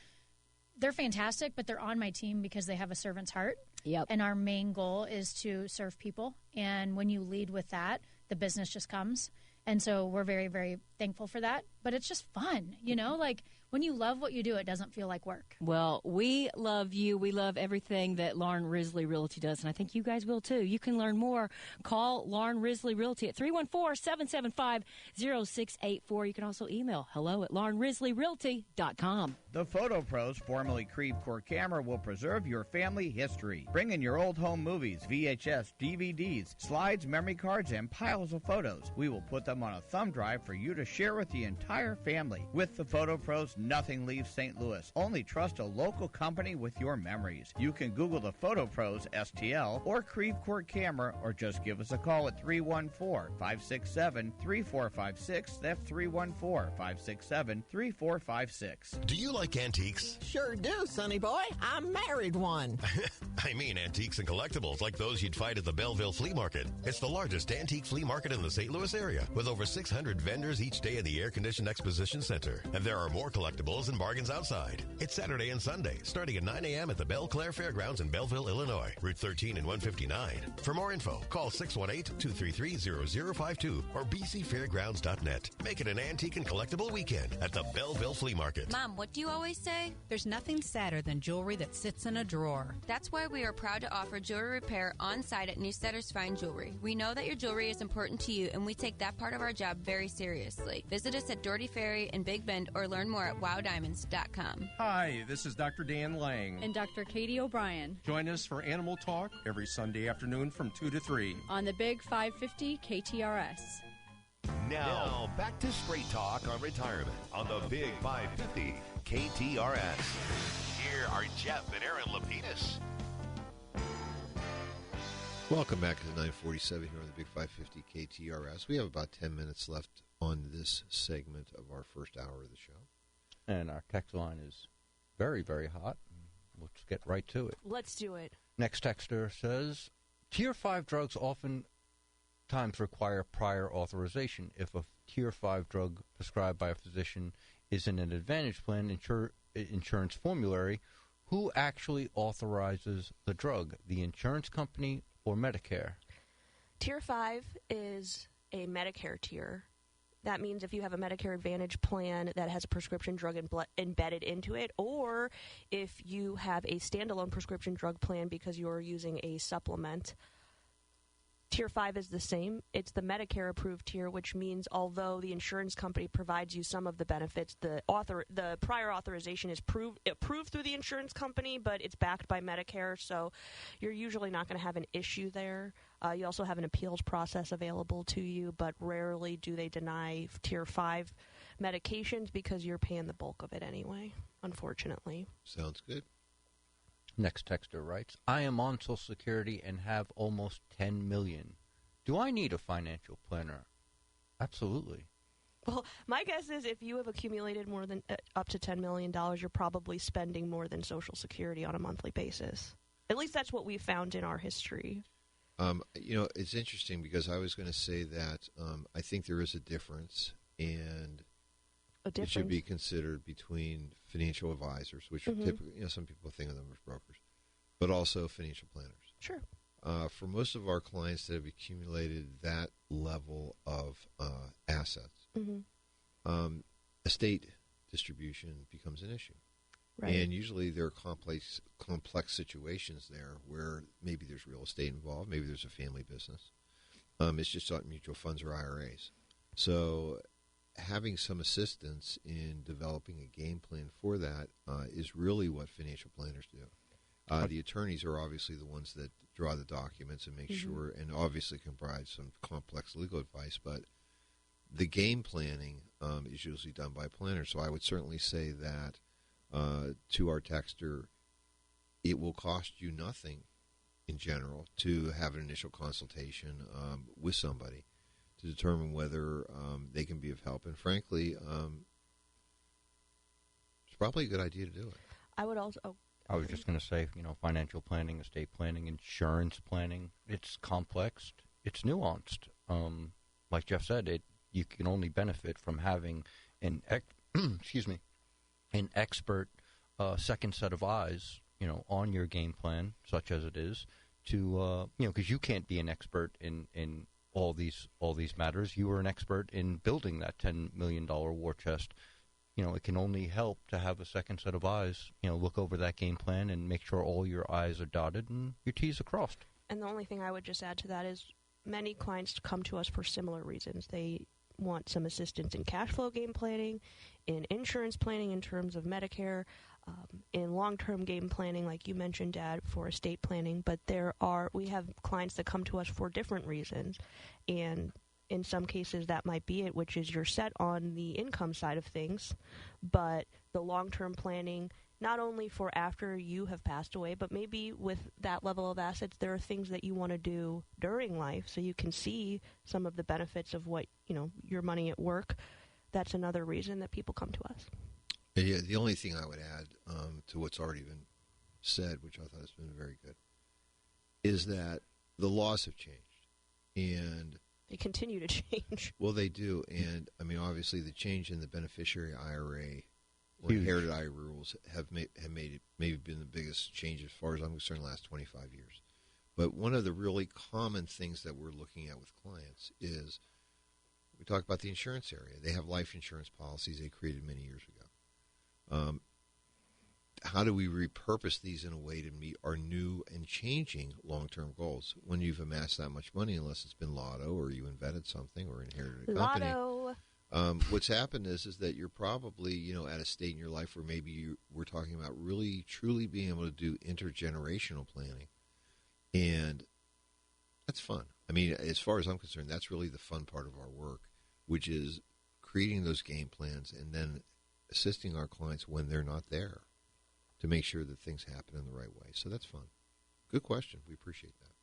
they're fantastic, but they're on my team because they have a servant's heart. Yep. And our main goal is to serve people, and when you lead with that, the business just comes. And so we're very, very thankful for that. But it's just fun, you know? Like, when you love what you do, it doesn't feel like work. Well, we love you. We love everything that Lauren Risley Realty does, and I think you guys will, too. You can learn more. Call Lauren Risley Realty at 314-775-0684. You can also email hello@laurenrisleyrealty.com. The Photo Pros, formerly Creve Coeur Camera, will preserve your family history. Bring in your old home movies, VHS, DVDs, slides, memory cards, and piles of photos. We will put them on a thumb drive for you to share with the entire family. With the Photo Pros, nothing leaves St. Louis. Only trust a local company with your memories. You can Google the Photo Pros STL or Creve Coeur Camera, or just give us a call at 314-567-3456. That's 314-567-3456. Do you like antiques? Sure do, Sonny boy. I married one. I mean antiques and collectibles like those you'd find at the Belleville Flea Market. It's the largest antique flea market in the St. Louis area, with over 600 vendors each day in the air-conditioned exposition center. And there are more collectibles and bargains outside. It's Saturday and Sunday, starting at 9 a.m. at the Belle Claire Fairgrounds in Belleville, Illinois, Route 13 and 159. For more info, call 618-233-0052 or bcfairgrounds.net. Make it an antique and collectible weekend at the Belleville Flea Market. Mom, what do you always say? There's nothing sadder than jewelry that sits in a drawer. That's why we are proud to offer jewelry repair on site at Newstetter's Fine Jewelry. We know that your jewelry is important to you, and we take that part of our job very seriously. Visit us at Doherty Ferry in Big Bend or learn more at wowdiamonds.com. Hi, this is Dr. Dan Lang. And Dr. Katie O'Brien. Join us for Animal Talk every Sunday afternoon from 2 to 3. On the Big 550 KTRS. Now, back to Straight Talk on Retirement on the Big 550 KTRS. Here are Jeff and Aaron Lapidus. Welcome back to the 947 here on the Big 550 KTRS. We have about 10 minutes left on this segment of our first hour of the show. And our text line is very, very hot. Let's get right to it. Let's do it. Next texter says, Tier 5 drugs often times require prior authorization. If a Tier 5 drug prescribed by a physician is in an Advantage Plan insurance formulary, who actually authorizes the drug, the insurance company or Medicare? Tier 5 is a Medicare tier. That means if you have a Medicare Advantage plan that has a prescription drug embedded into it, or if you have a standalone prescription drug plan because you're using a supplement. Tier 5 is the same. It's the Medicare-approved tier, which means although the insurance company provides you some of the benefits, the prior authorization is approved through the insurance company, but it's backed by Medicare, so you're usually not going to have an issue there. You also have an appeals process available to you, but rarely do they deny Tier 5 medications because you're paying the bulk of it anyway, unfortunately. Sounds good. Next texter writes, I am on Social Security and have almost $10 million. Do I need a financial planner? Absolutely. Well, my guess is if you have accumulated more than up to $10 million, you're probably spending more than Social Security on a monthly basis. At least that's what we found in our history. It's interesting because I was going to say that I think there is a difference, and it should be considered between financial advisors, which are typically, some people think of them as brokers, but also financial planners. Sure. For most of our clients that have accumulated that level of assets, estate distribution becomes an issue. Right. And usually there are complex situations there where maybe there's real estate involved, maybe there's a family business. It's just not mutual funds or IRAs. So having some assistance in developing a game plan for that is really what financial planners do. The attorneys are obviously the ones that draw the documents and make sure, and obviously can provide some complex legal advice, but the game planning is usually done by planners. So I would certainly say that to our texter, it will cost you nothing in general to have an initial consultation with somebody to determine whether they can be of help. And frankly, it's probably a good idea to do it. I would also... I was just going to say, financial planning, estate planning, insurance planning, it's complex, it's nuanced. Like Jeff said, you can only benefit from having an expert second set of eyes, on your game plan, such as it is, to because you can't be an expert in all these matters. You are an expert in building that $10 million war chest. It can only help to have a second set of eyes, look over that game plan and make sure all your I's are dotted and your T's are crossed. And the only thing I would just add to that is many clients come to us for similar reasons. They want some assistance in cash flow game planning, in insurance planning in terms of Medicare, in long-term game planning, like you mentioned, Dad, for estate planning. But we have clients that come to us for different reasons, and in some cases that might be it, which is you're set on the income side of things, but the long-term planning, not only for after you have passed away, but maybe with that level of assets, there are things that you want to do during life so you can see some of the benefits of what, your money at work. That's another reason that people come to us. Yeah, the only thing I would add to what's already been said, which I thought has been very good, is that the laws have changed. And they continue to change. Well, they do. And, obviously the change in the beneficiary IRA or inherited IRA rules have made it maybe been the biggest change as far as I'm concerned in the last 25 years. But one of the really common things that we're looking at with clients is we talk about the insurance area. They have life insurance policies they created many years ago. How do we repurpose these in a way to meet our new and changing long-term goals? When you've amassed that much money, unless it's been lotto or you invented something or inherited a company. Lotto. What's happened is that you're probably, at a state in your life where maybe we're talking about really, truly being able to do intergenerational planning. And that's fun. As far as I'm concerned, that's really the fun part of our work, which is creating those game plans and then assisting our clients when they're not there to make sure that things happen in the right way. So that's fun. Good question. We appreciate that.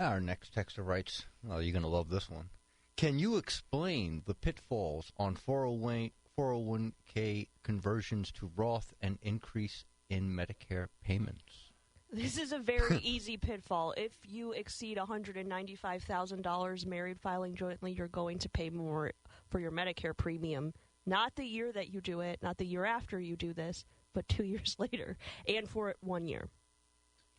Our next texter writes, you're going to love this one. Can you explain the pitfalls on 401k conversions to Roth and increase in Medicare payments? This is a very easy pitfall. If you exceed $195,000 married filing jointly, you're going to pay more for your Medicare premium. Not the year that you do it, not the year after you do this, but 2 years later, and for 1 year.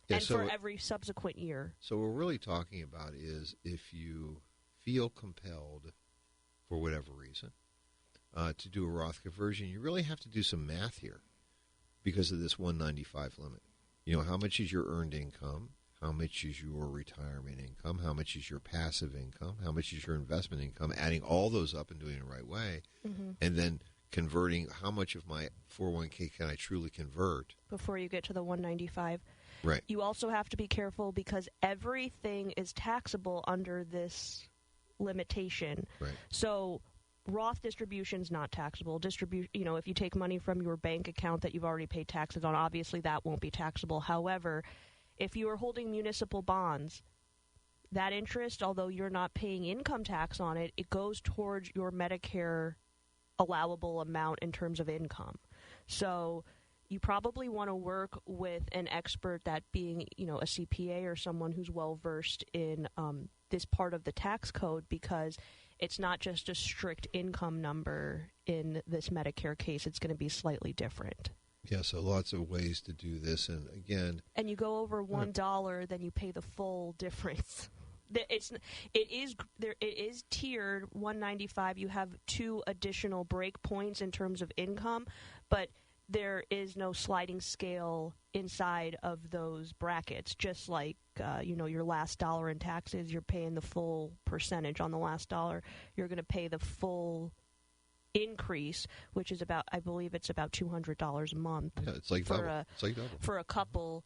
Yeah, and for every subsequent year. So what we're really talking about is if you feel compelled, for whatever reason, to do a Roth conversion, you really have to do some math here because of this 195 limit. How much is your earned income? How much is your retirement income? How much is your passive income? How much is your investment income? Adding all those up and doing it the right way. And then converting how much of my 401k can I truly convert? Before you get to the 195. Right. You also have to be careful because everything is taxable under this limitation. Right. So Roth distribution's not taxable. If you take money from your bank account that you've already paid taxes on, obviously that won't be taxable. However, if you are holding municipal bonds, that interest, although you're not paying income tax on it, it goes towards your Medicare allowable amount in terms of income. So you probably want to work with an expert, that being, a CPA or someone who's well-versed in this part of the tax code, because it's not just a strict income number in this Medicare case. It's going to be slightly different. Yeah, so lots of ways to do this, and again, and you go over $1, then you pay the full difference. It is tiered $195. You have 2 additional break points in terms of income, but there is no sliding scale inside of those brackets. Just like your last dollar in taxes, you're paying the full percentage on the last dollar. You're going to pay the full increase, which is about, I believe it's about $200 a month. Yeah, it's like double. For a couple.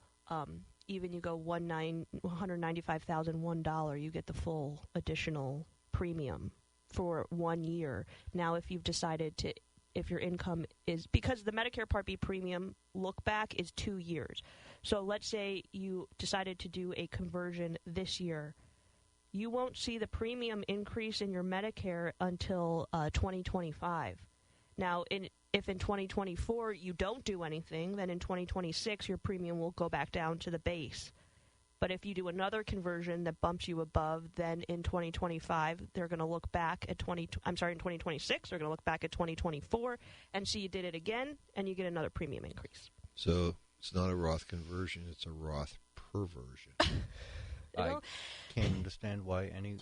Even you go $195,001, you get the full additional premium for 1 year. Now, if you've decided to, if your income is, because the Medicare Part B premium look back is 2 years. So let's say you decided to do a conversion this year. You won't see the premium increase in your Medicare until 2025. Now, if in 2024 you don't do anything, then in 2026 your premium will go back down to the base. But if you do another conversion that bumps you above, then in 2025 they're going to look back at in 2026 they're going to look back at 2024 and see you did it again, and you get another premium increase. So it's not a Roth conversion; it's a Roth perversion. I can't understand why you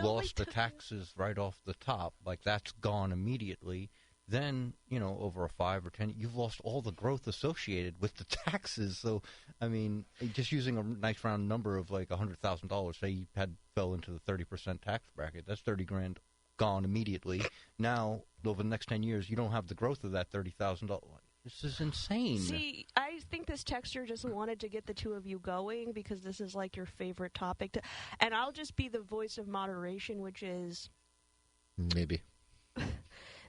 lost the taxes right off the top. Like, that's gone immediately. Then, over a 5 or 10, you've lost all the growth associated with the taxes. So, just using a nice round number of like $100,000, say you fell into the 30% tax bracket, that's $30,000 gone immediately. Now, over the next 10 years, you don't have the growth of that $30,000. This is insane. See, I think this texter just wanted to get the two of you going because this is like your favorite topic. And I'll just be the voice of moderation, which is... Maybe.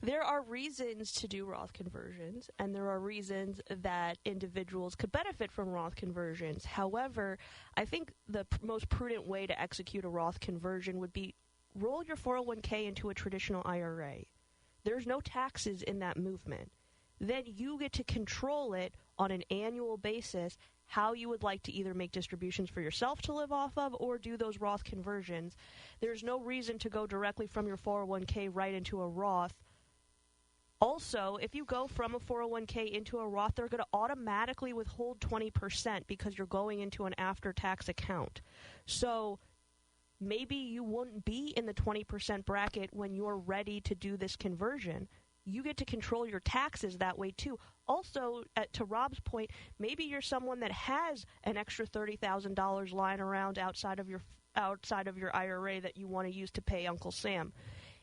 There are reasons to do Roth conversions, and there are reasons that individuals could benefit from Roth conversions. However, I think the most prudent way to execute a Roth conversion would be roll your 401k into a traditional IRA. There's no taxes in that movement. Then you get to control it on an annual basis, how you would like to either make distributions for yourself to live off of or do those Roth conversions. There's no reason to go directly from your 401k right into a Roth. Also, if you go from a 401k into a Roth, they're going to automatically withhold 20% because you're going into an after-tax account. So maybe you wouldn't be in the 20% bracket when you're ready to do this conversion. You get to control your taxes that way, too. Also, to Rob's point, maybe you're someone that has an extra $30,000 lying around outside of your IRA that you want to use to pay Uncle Sam.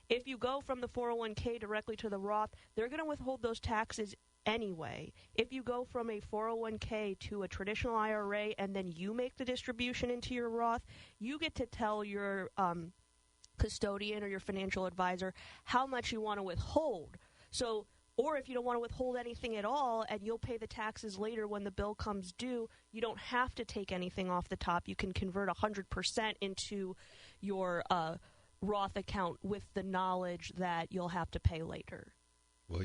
If you go from the 401k directly to the Roth, they're going to withhold those taxes anyway. If you go from a 401k to a traditional IRA and then you make the distribution into your Roth, you get to tell your custodian or your financial advisor how much you want to withhold. So, or if you don't want to withhold anything at all and you'll pay the taxes later when the bill comes due, you don't have to take anything off the top. You can convert 100% into your Roth account with the knowledge that you'll have to pay later. Well,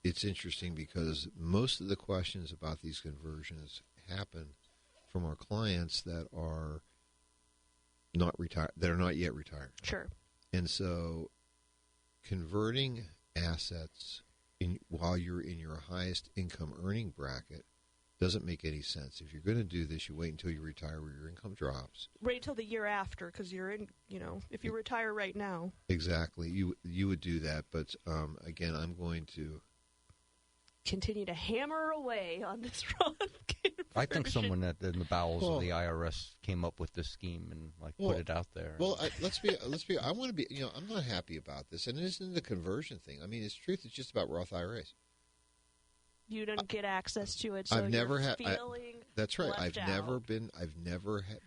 it's interesting because most of the questions about these conversions happen from our clients that are not retired, that are not yet retired. Sure. And so converting assets while you're in your highest income earning bracket doesn't make any sense. If you're going to do this, you wait until you retire where your income drops. Wait until the year after, because you're in, if you retire right now. Exactly. You would do that. But, again, I'm going to continue to hammer away on this Roth conversion. I think someone in the bowels of the IRS came up with this scheme and put it out there. Well, let's be. I want to be. I'm not happy about this, and it isn't the conversion thing. I mean, it's truth. It's just about Roth IRAs. You don't get access to it, so I've never had. That's right. I've never been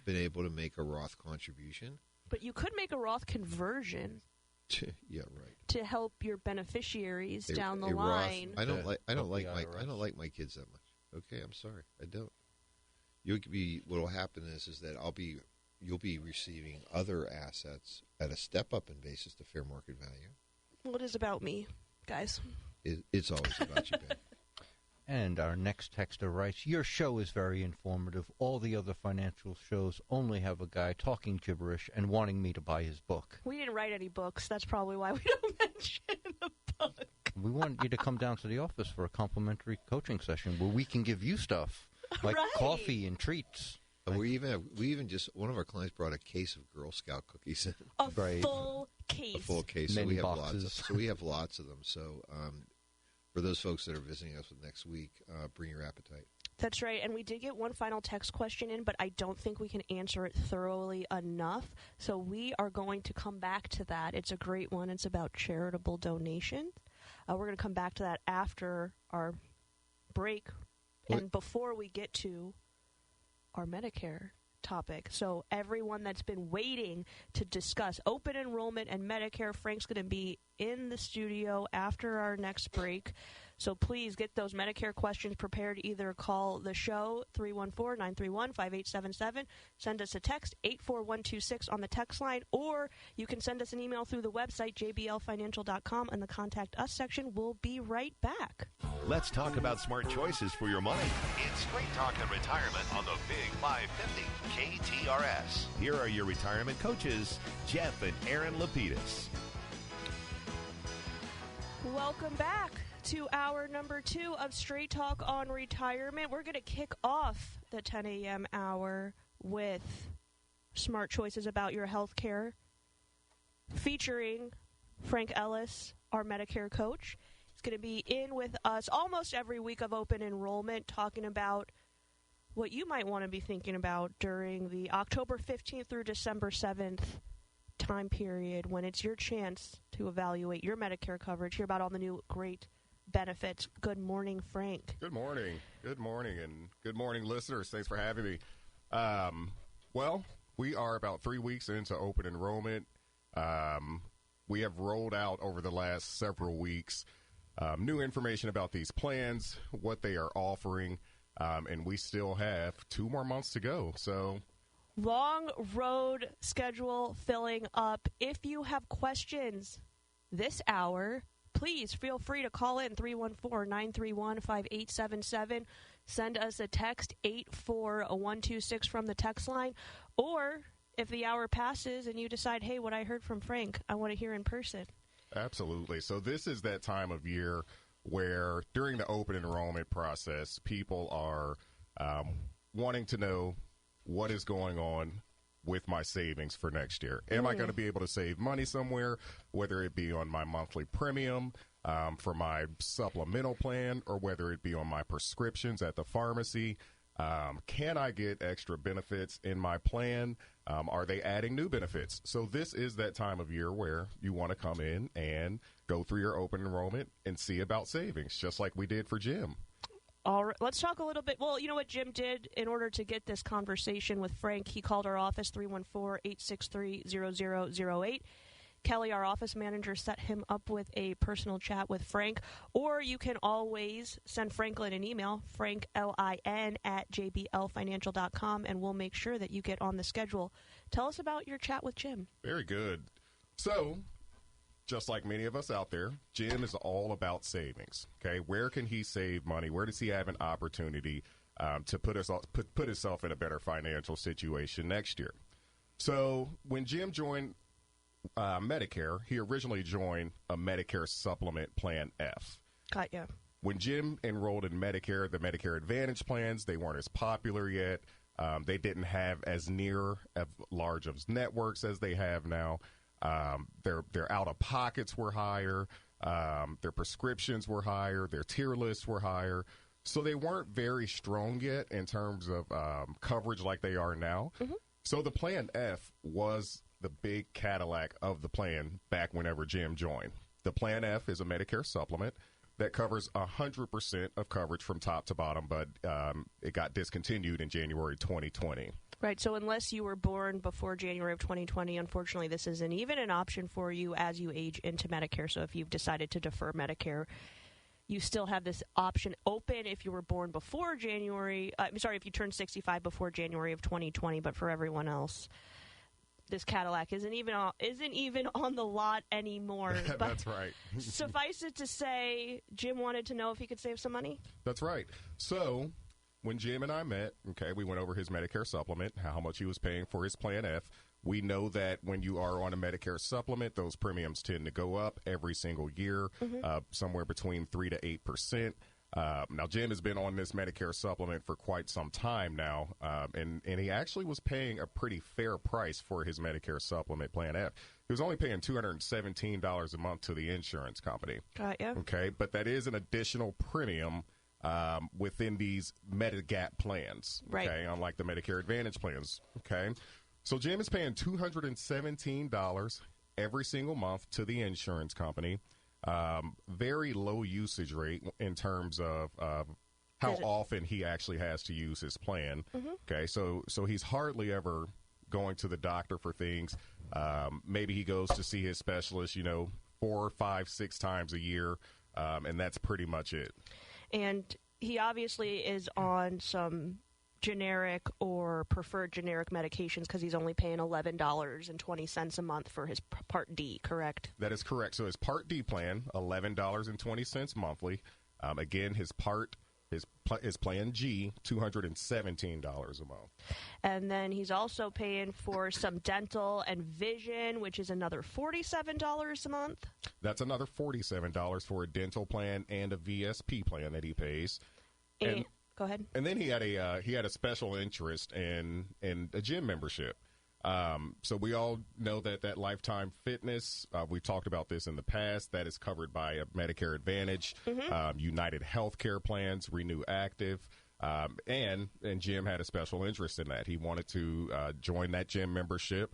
able to make a Roth contribution. But you could make a Roth conversion. Yeah, right. To help your beneficiaries down the line. I don't like my kids that much. Okay, I'm sorry, I don't. What will happen is that you'll be receiving other assets at a step up in basis to fair market value. Well, it is about me, guys. It's always about you, Ben. And our next texter writes, your show is very informative. All the other financial shows only have a guy talking gibberish and wanting me to buy his book. We didn't write any books. That's probably why we don't mention the book. We want you to come down to the office for a complimentary coaching session where we can give you stuff like coffee and treats. We even just one of our clients brought a case of Girl Scout cookies in. Full case. A full case. Many so boxes. we have lots of them. So for those folks that are visiting us next week, bring your appetite. That's right, and we did get one final text question in, but I don't think we can answer it thoroughly enough. So we are going to come back to that. It's a great one. It's about charitable donations. We're going to come back to that after our break and before we get to our Medicare topic. So everyone that's been waiting to discuss open enrollment and Medicare, Frank's going to be in the studio after our next break. So please get those Medicare questions prepared. Either call the show, 314-931-5877. Send us a text, 84126 on the text line. Or you can send us an email through the website, jblfinancial.com, and the Contact Us section. We'll be right back. Let's talk about smart choices for your money. It's Straight Talk and Retirement on the Big 550 KTRS. Here are your retirement coaches, Jeff and Aaron Lapidus. Welcome back to hour number 2 of Straight Talk on Retirement. We're going to kick off the 10 a.m. hour with smart choices about your health care, featuring Frank Ellis, our Medicare coach. He's going to be in with us almost every week of open enrollment, talking about what you might want to be thinking about during the October 15th through December 7th time period, when it's your chance to evaluate your Medicare coverage, hear about all the new great benefits. Good morning, Frank. Good morning. Good morning, and good morning, listeners. Thanks for having me. Well, we are about 3 weeks into open enrollment. We have rolled out over the last several weeks new information about these plans, what they are offering, and we still have 2 more months to go. So long road schedule filling up. If you have questions this hour, please feel free to call in 314-931-5877. Send us a text 84126 from the text line. Or if the hour passes and you decide, hey, what I heard from Frank, I want to hear in person. Absolutely. So this is that time of year where during the open enrollment process, people are wanting to know what is going on with my savings for next year. Am I going to be able to save money somewhere, whether it be on my monthly premium for my supplemental plan, or whether it be on my prescriptions at the pharmacy? Can I get extra benefits in my plan? Are they adding new benefits? So this is that time of year where you want to come in and go through your open enrollment and see about savings, just like we did for Jim. All right, let's talk a little bit. Well, you know what Jim did in order to get this conversation with Frank? He called our office, 314-863-0008. Kelly, our office manager, set him up with a personal chat with Frank. Or you can always send Franklin an email, franklin@jblfinancial.com, and we'll make sure that you get on the schedule. Tell us about your chat with Jim. Very good. So, just like many of us out there, Jim is all about savings. Okay, where can he save money? Where does he have an opportunity to put himself in a better financial situation next year? So when Jim joined Medicare, he originally joined a Medicare Supplement Plan F. Got ya. When Jim enrolled in Medicare, the Medicare Advantage plans, they weren't as popular yet. They didn't have as large of networks as they have now. Their out-of-pockets were higher. Their prescriptions were higher. Their tier lists were higher. So they weren't very strong yet in terms of coverage like they are now. Mm-hmm. So the Plan F was the big Cadillac of the plan back whenever Jim joined. The Plan F is a Medicare supplement that covers 100% of coverage from top to bottom, but it got discontinued in January 2020. Right, so unless you were born before January of 2020, unfortunately, this isn't even an option for you as you age into Medicare. So if you've decided to defer Medicare, you still have this option open if you were born before January. If you turned 65 before January of 2020, but for everyone else, this Cadillac isn't even on the lot anymore. That's right. Suffice it to say, Jim wanted to know if he could save some money. That's right. So when Jim and I met, we went over his Medicare supplement, how much he was paying for his Plan F. We know that when you are on a Medicare supplement, those premiums tend to go up every single year, somewhere between 3 to 8%. Now, Jim has been on this Medicare supplement for quite some time now, and he actually was paying a pretty fair price for his Medicare supplement Plan F. He was only paying $217 a month to the insurance company. Got you. Okay, but that is an additional premium within these Medigap plans, Right. okay, unlike the Medicare Advantage plans, okay? So Jim is paying $217 every single month to the insurance company. Very low usage rate in terms of how often he actually has to use his plan. Okay, so he's hardly ever going to the doctor for things. Maybe he goes to see his specialist, 4, 5, 6 times a year, and that's pretty much it. And he obviously is on some generic or preferred generic medications because he's only paying $11.20 a month for his Part D, correct? That is correct. So his Part D plan, $11.20 monthly. Again, his Plan G, $217 a month. And then he's also paying for some dental and vision, which is another $47 a month. That's another $47 for a dental plan and a VSP plan that he pays. And go ahead. And then he had a special interest in a gym membership. So we all know that Lifetime Fitness, we've talked about this in the past, that is covered by a Medicare Advantage, United Healthcare plans, Renew Active, and Jim had a special interest in that. He wanted to join that gym membership,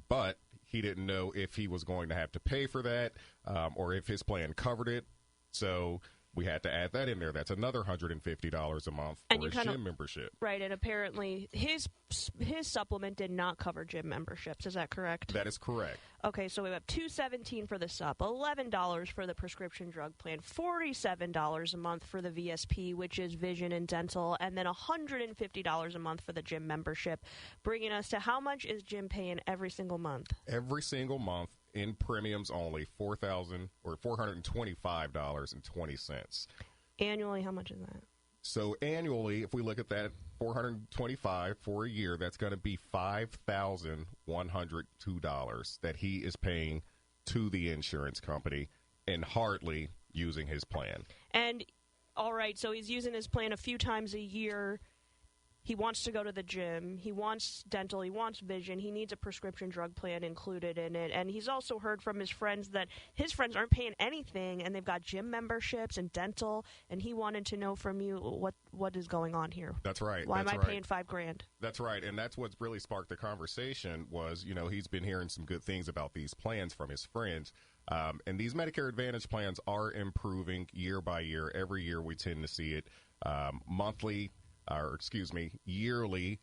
but he didn't know if he was going to have to pay for that or if his plan covered it. So we had to add that in there. That's another $150 a month for his gym membership. Right, and apparently his supplement did not cover gym memberships. Is that correct? That is correct. Okay, so we have $217 for the sup, $11 for the prescription drug plan, $47 a month for the VSP, which is vision and dental, and then $150 a month for the gym membership, bringing us to how much is Jim paying every single month? Every single month. In premiums only, $425.20. Annually, how much is that? So annually, if we look at that, $425 for a year, that's going to be $5,102 that he is paying to the insurance company and hardly using his plan. And all right, so he's using his plan a few times a year. He wants to go to the gym. He wants dental. He wants vision. He needs a prescription drug plan included in it. And he's also heard from his friends that his friends aren't paying anything, and they've got gym memberships and dental. And he wanted to know from you what is going on here. That's right. Why am I paying $5,000? That's right. And that's what really sparked the conversation was, he's been hearing some good things about these plans from his friends. And these Medicare Advantage plans are improving year by year. Every year we tend to see it yearly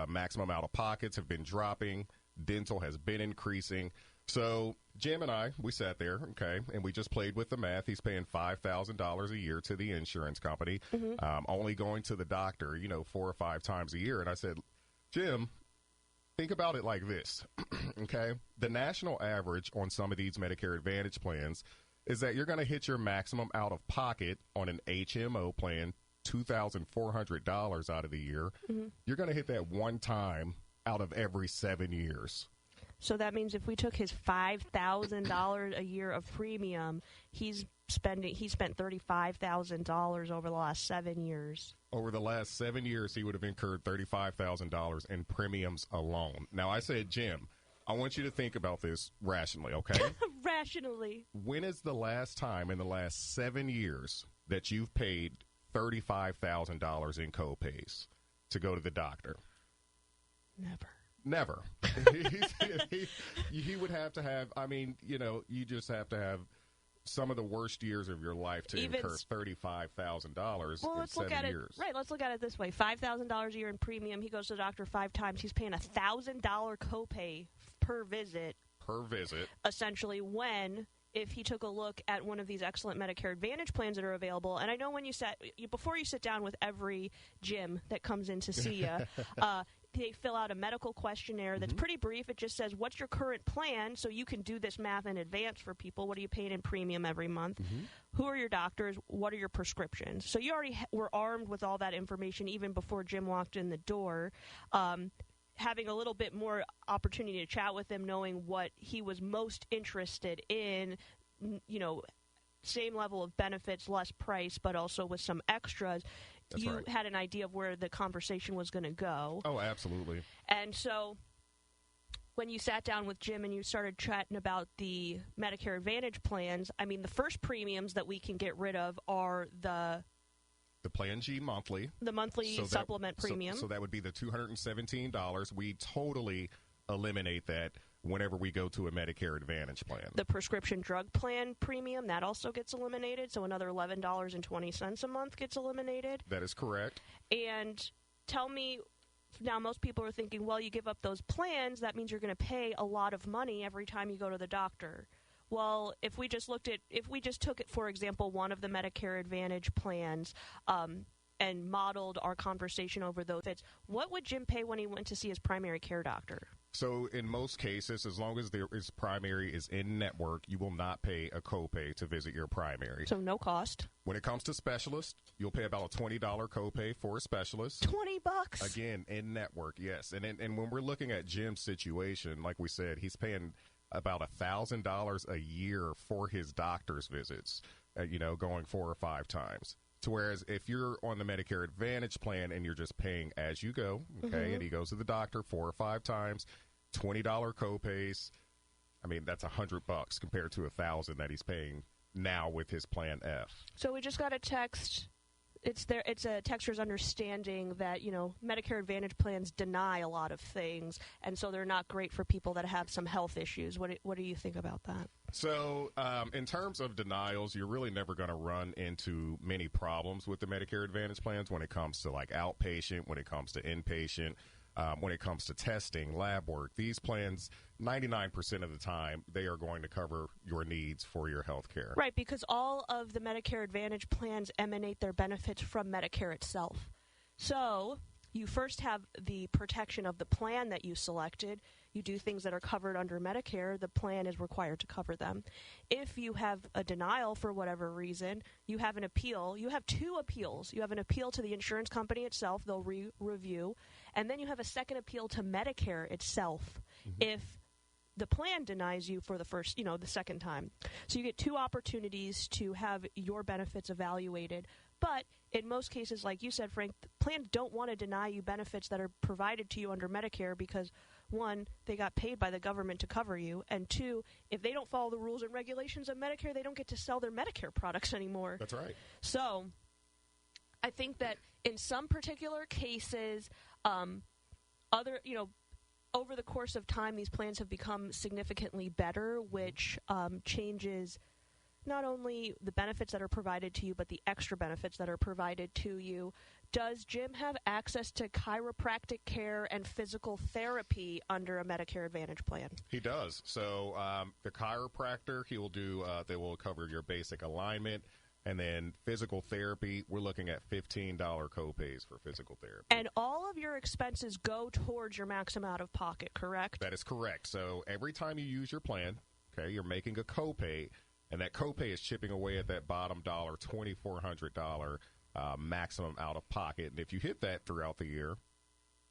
maximum out-of-pockets have been dropping. Dental has been increasing. So Jim and I, we sat there, okay, and we just played with the math. He's paying $5,000 a year to the insurance company, only going to the doctor, 4 or 5 times a year. And I said, Jim, think about it like this, okay? The national average on some of these Medicare Advantage plans is that you're going to hit your maximum out-of-pocket on an HMO plan $2,400 out of the year. You're going to hit that one time out of every 7 years. So that means if we took his $5,000 a year of premium, he spent $35,000 over the last 7 years. Over the last 7 years, he would have incurred $35,000 in premiums alone. Now, I said, Jim, I want you to think about this rationally, okay? Rationally. When is the last time in the last 7 years that you've paid $35,000 in co-pays to go to the doctor? Never. He would have to have, you just have to have some of the worst years of your life to incur $35,000 in 7 years. Right, let's look at it this way. $5,000 a year in premium. He goes to the doctor 5 times. He's paying $1,000 copay per visit. Essentially, if he took a look at one of these excellent Medicare Advantage plans that are available, and I know before you sit down with every gym that comes in to see you, they fill out a medical questionnaire that's pretty brief. It just says, what's your current plan? So you can do this math in advance for people. What are you paying in premium every month? Who are your doctors? What are your prescriptions? So you already were armed with all that information even before Jim walked in the door. having a little bit more opportunity to chat with him, knowing what he was most interested in, same level of benefits, less price, but also with some extras, That's you right. had an idea of where the conversation was going to go. Oh, absolutely. And so when you sat down with Jim and you started chatting about the Medicare Advantage plans, I mean, the first premiums that we can get rid of are the Plan G monthly. The monthly supplement premium. So that would be the $217. We totally eliminate that whenever we go to a Medicare Advantage plan. The prescription drug plan premium, that also gets eliminated. So another $11.20 a month gets eliminated. That is correct. And tell me, now most people are thinking, well, you give up those plans, that means you're going to pay a lot of money every time you go to the doctor. Well, if we just took it, for example, one of the Medicare Advantage plans, and modeled our conversation over those fits, what would Jim pay when he went to see his primary care doctor? So in most cases, as long as his primary is in network, you will not pay a copay to visit your primary. So no cost. When it comes to specialists, you'll pay about a $20 copay for a specialist. $20? Again, in network, yes. And when we're looking at Jim's situation, like we said, he's paying about $1,000 a year for his doctor's visits, going 4 or 5 times. To whereas if you're on the Medicare Advantage plan and you're just paying as you go, okay, and he goes to the doctor 4 or 5 times, $20 copays, I mean, that's $100 compared to $1,000 that he's paying now with his Plan F. So we just got a text. It's a texter's understanding that, Medicare Advantage plans deny a lot of things, and so they're not great for people that have some health issues. What do you think about that? So in terms of denials, you're really never going to run into many problems with the Medicare Advantage plans when it comes to like outpatient, when it comes to inpatient, when it comes to testing, lab work. These plans, 99% of the time, they are going to cover your needs for your health care. Right, because all of the Medicare Advantage plans emanate their benefits from Medicare itself. So you first have the protection of the plan that you selected. You do things that are covered under Medicare, the plan is required to cover them. If you have a denial for whatever reason, you have an appeal. You have 2 appeals. You have an appeal to the insurance company itself. They'll review. And then you have a second appeal to Medicare itself if the plan denies you for the first, the second time. So you get 2 opportunities to have your benefits evaluated. But in most cases, like you said, Frank, plans don't want to deny you benefits that are provided to you under Medicare because, 1, they got paid by the government to cover you, and 2, if they don't follow the rules and regulations of Medicare, they don't get to sell their Medicare products anymore. That's right. So I think that in some particular cases, over the course of time, these plans have become significantly better, which changes not only the benefits that are provided to you, but the extra benefits that are provided to you. Does Jim have access to chiropractic care and physical therapy under a Medicare Advantage plan? He does. So the chiropractor, he will do, they will cover your basic alignment. And then physical therapy, we're looking at $15 copays for physical therapy. And all of your expenses go towards your maximum out of pocket, correct? That is correct. So every time you use your plan, okay, you're making a copay, and that copay is chipping away at that bottom dollar, $2,400 maximum out of pocket. And if you hit that throughout the year,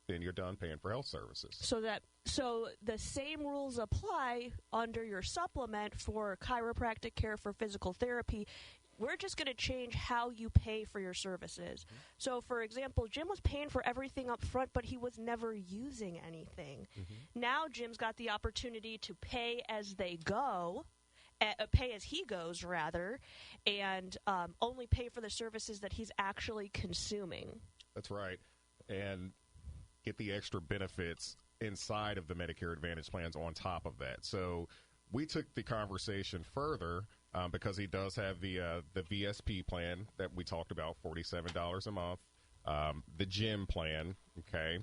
then you're done paying for health services. So the same rules apply under your supplement for chiropractic care, for physical therapy. We're just going to change how you pay for your services. So, for example, Jim was paying for everything up front, but he was never using anything. Now Jim's got the opportunity to pay as they go, pay as he goes, rather, and only pay for the services that he's actually consuming. That's right. And get the extra benefits inside of the Medicare Advantage plans on top of that. So we took the conversation further because he does have the VSP plan that we talked about, $47 a month, the gym plan, okay?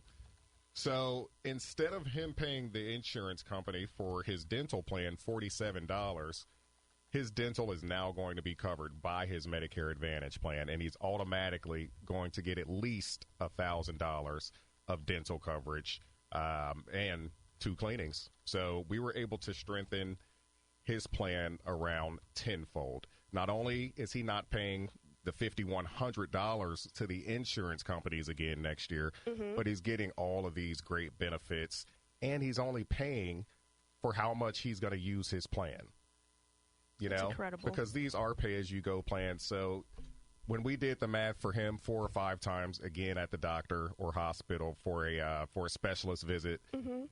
So instead of him paying the insurance company for his dental plan $47, his dental is now going to be covered by his Medicare Advantage plan, and he's automatically going to get at least $1,000 of dental coverage and 2 cleanings. So we were able to strengthen his plan around tenfold. Not only is he not paying the $5,100 to the insurance companies again next year, but he's getting all of these great benefits, and he's only paying for how much he's going to use his plan. That's incredible. Because these are pay-as-you-go plans. So when we did the math for him 4 or 5 times, again at the doctor or hospital for a specialist visit,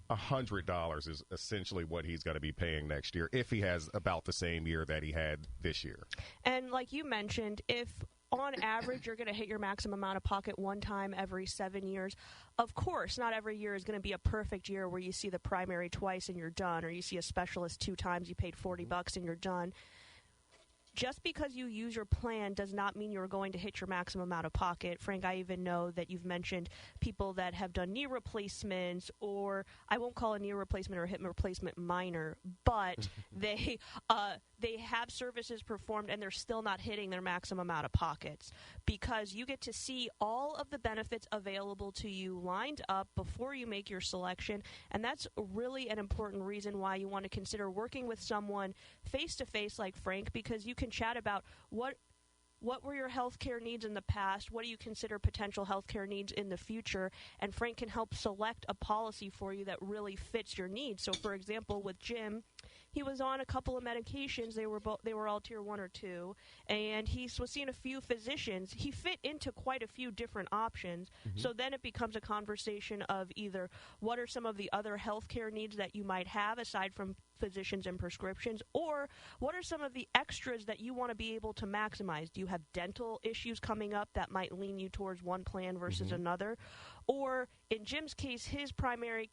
$100 is essentially what he's going to be paying next year if he has about the same year that he had this year. And like you mentioned, if on average you're going to hit your maximum amount of pocket one time every 7 years, of course, not every year is going to be a perfect year where you see the primary twice and you're done, or you see a specialist 2 times, you paid $40 and you're done. Just because you use your plan does not mean you're going to hit your maximum out of pocket. Frank, I even know that you've mentioned people that have done knee replacements, or I won't call a knee replacement or hip replacement minor, but they have services performed and they're still not hitting their maximum out of pockets, because you get to see all of the benefits available to you lined up before you make your selection. And that's really an important reason why you want to consider working with someone face-to-face like Frank, because you can chat about what were your healthcare needs in the past, what do you consider potential healthcare needs in the future, and Frank can help select a policy for you that really fits your needs. So, for example, with Jim, he was on a couple of medications. They were all tier 1 or 2, and he was seeing a few physicians. He fit into quite a few different options. So then it becomes a conversation of either what are some of the other healthcare needs that you might have aside from physicians and prescriptions, or what are some of the extras that you want to be able to maximize? Do you have dental issues coming up that might lean you towards one plan versus another? Or in Jim's case, his primary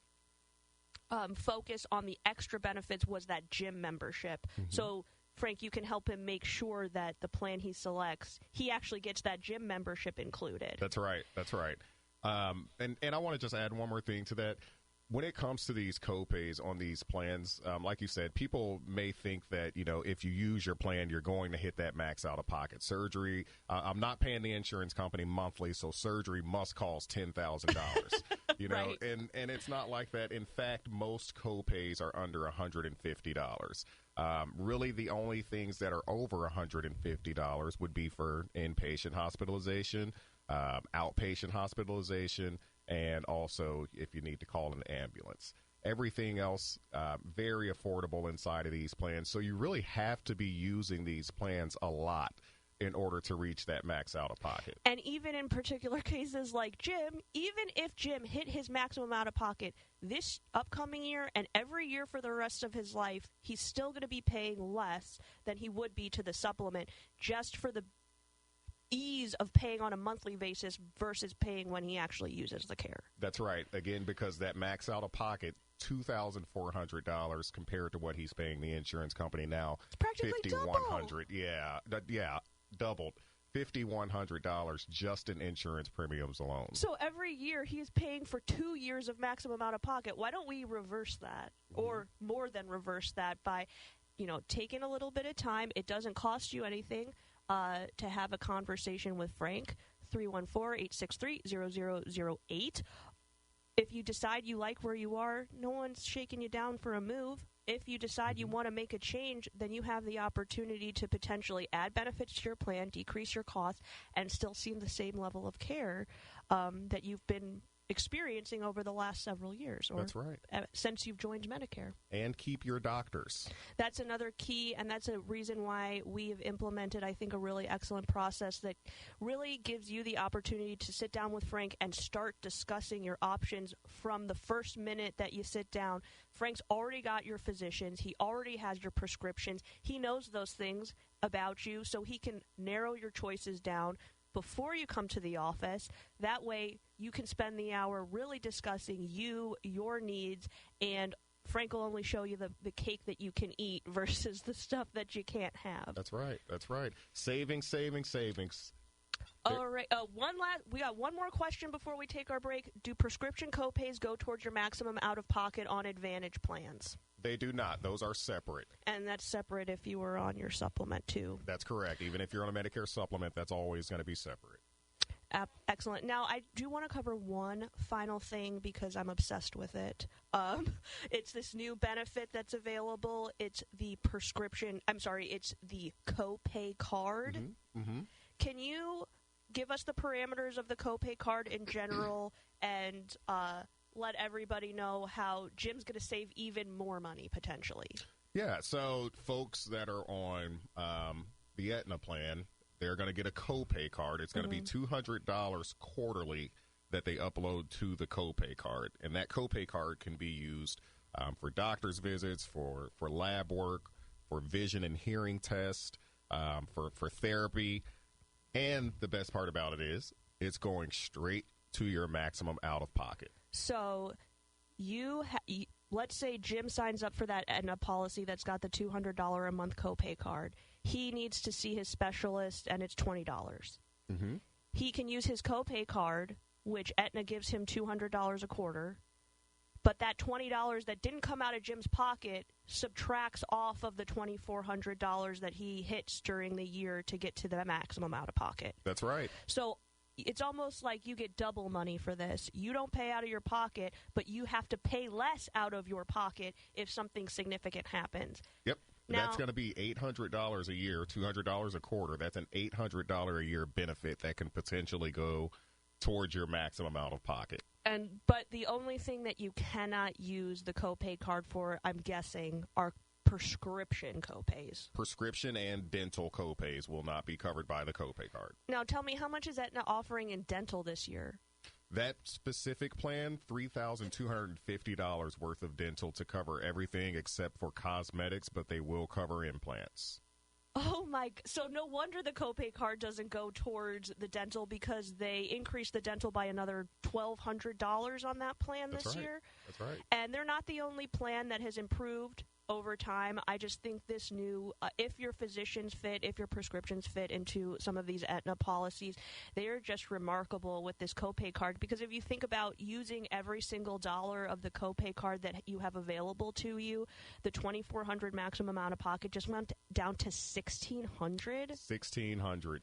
focus on the extra benefits was that gym membership. So, Frank, you can help him make sure that the plan he selects, he actually gets that gym membership included. That's right. That's right. And I want to just add one more thing to that. When it comes to these copays on these plans, like you said, people may think that, if you use your plan, you're going to hit that max out-of-pocket. Surgery, I'm not paying the insurance company monthly, so surgery must cost $10,000. Right. And it's not like that. In fact, most copays are under $150. Really, the only things that are over $150 would be for inpatient hospitalization, outpatient hospitalization, and also if you need to call an ambulance. Everything else, very affordable inside of these plans. So you really have to be using these plans a lot in order to reach that max out of pocket. And even in particular cases like Jim, even if Jim hit his maximum out of pocket this upcoming year and every year for the rest of his life, he's still going to be paying less than he would be to the supplement, just for the ease of paying on a monthly basis versus paying when he actually uses the care. That's right. Again, because that max out of pocket, $2,400 compared to what he's paying the insurance company now. It's practically $5,100. Yeah, doubled. $5,100 just in insurance premiums alone. So every year he is paying for 2 years of maximum out of pocket. Why don't we reverse that, or more than reverse that, by taking a little bit of time? It doesn't cost you anything to have a conversation with Frank. 314-863-0008. If you decide you like where you are, no one's shaking you down for a move. If you decide you want to make a change, then you have the opportunity to potentially add benefits to your plan, decrease your costs, and still see the same level of care that you've been experiencing over the last several years. Or that's right. Since you've joined Medicare. And keep your doctors. That's another key, and that's a reason why we have implemented, I think, a really excellent process that really gives you the opportunity to sit down with Frank and start discussing your options from the first minute that you sit down. Frank's already got your physicians. He already has your prescriptions. He knows those things about you, so he can narrow your choices down before you come to the office. That way you can spend the hour really discussing your needs, and Frank will only show you the cake that you can eat versus the stuff that you can't have. That's right. Savings. All right. We got one more question before we take our break. Do prescription copays go towards your maximum out-of-pocket on Advantage plans? They do not. Those are separate. And that's separate if you were on your supplement, too. That's correct. Even if you're on a Medicare supplement, that's always going to be separate. Excellent. Now, I do want to cover one final thing because I'm obsessed with it. It's this new benefit that's available. It's the copay card. can you give us the parameters of the copay card in general and let everybody know how Jim's going to save even more money potentially? Yeah, so folks that are on the Aetna plan, they're going to get a copay card. It's going to be $200 quarterly that they upload to the copay card. And that copay card can be used for doctor's visits, for lab work, for vision and hearing tests, for therapy. And the best part about it is it's going straight to your maximum out-of-pocket. So let's say Jim signs up for that Aetna policy that's got the $200 a month copay card. He needs to see his specialist, and it's $20. Mm-hmm. He can use his copay card, which Aetna gives him $200 a quarter, but that $20 that didn't come out of Jim's pocket subtracts off of the $2,400 that he hits during the year to get to the maximum out-of-pocket. That's right. So it's almost like you get double money for this. You don't pay out of your pocket, but you have to pay less out of your pocket if something significant happens. Yep. Now, that's going to be $800 a year, $200 a quarter. That's an $800 a year benefit that can potentially go towards your maximum out of pocket. But the only thing that you cannot use the copay card for, I'm guessing, are prescription copays. Prescription and dental copays will not be covered by the copay card. Now, tell me, how much is Aetna offering in dental this year? That specific plan, $3,250 worth of dental to cover everything except for cosmetics, but they will cover implants. Oh, my. So no wonder the copay card doesn't go towards the dental, because they increased the dental by another $1,200 on that plan this year. That's right. And they're not the only plan that has improved over time. I just think this new, if your physicians fit, if your prescriptions fit into some of these Aetna policies, they are just remarkable with this copay card. Because if you think about using every single dollar of the copay card that you have available to you, the $2,400 maximum out of pocket just went down to $1,600. $1,600.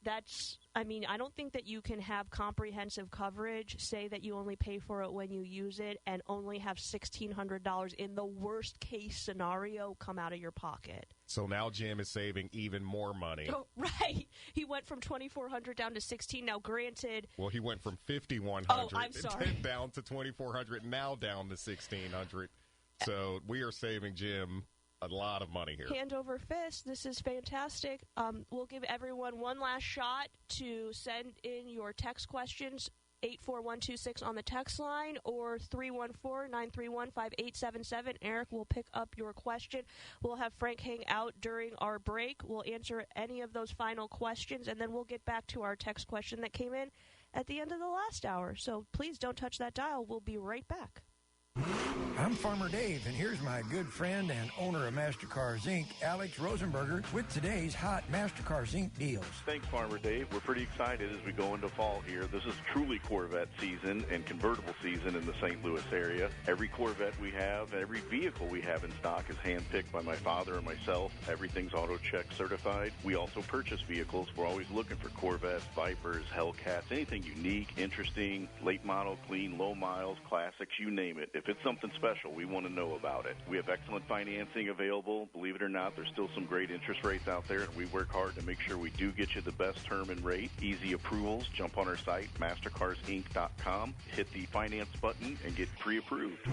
That's, I mean, I don't think that you can have comprehensive coverage, say that you only pay for it when you use it, and only have $1,600 in the worst case scenario come out of your pocket. So now Jim is saving even more money. Oh, right. He went from $2,400 down to $1,600. Now, granted. Well, he went from $5,100 down to $2,400, now down to $1,600. So we are saving Jim a lot of money here. Hand over fist. This is fantastic. We'll give everyone one last shot to send in your text questions, 84126 on the text line, or 314-931-5877. Eric will pick up your question. We'll have Frank hang out during our break. We'll answer any of those final questions, and then we'll get back to our text question that came in at the end of the last hour. So please don't touch that dial. We'll be right back. I'm Farmer Dave, and here's my good friend and owner of MasterCars Inc., Alex Rosenberger, with today's hot MasterCars Inc. deals. Thanks, Farmer Dave. We're pretty excited as we go into fall here. This is truly Corvette season and convertible season in the St. Louis area. Every Corvette we have, every vehicle we have in stock is handpicked by my father and myself. Everything's AutoCheck certified. We also purchase vehicles. We're always looking for Corvettes, Vipers, Hellcats, anything unique, interesting, late model, clean, low miles, classics, you name it. If it's something special, we want to know about it. We have excellent financing available. Believe it or not, there's still some great interest rates out there, and we work hard to make sure we do get you the best term and rate. Easy approvals. Jump on our site, mastercarsinc.com, hit the finance button, and get pre-approved.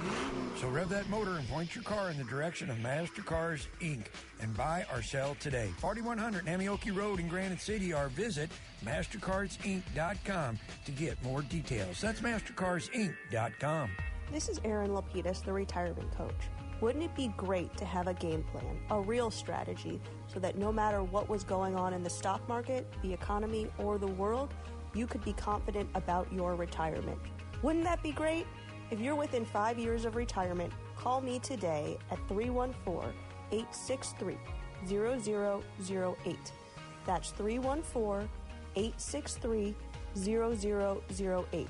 So rev that motor and point your car in the direction of MasterCars Inc. and buy or sell today. 4100 Namioki Road in Granite City, or visit mastercarsinc.com to get more details. That's mastercarsinc.com. This is Erin Lapidus, the retirement coach. Wouldn't it be great to have a game plan, a real strategy, so that no matter what was going on in the stock market, the economy, or the world, you could be confident about your retirement? Wouldn't that be great? If you're within 5 years of retirement, call me today at 314-863-0008. That's 314-863-0008.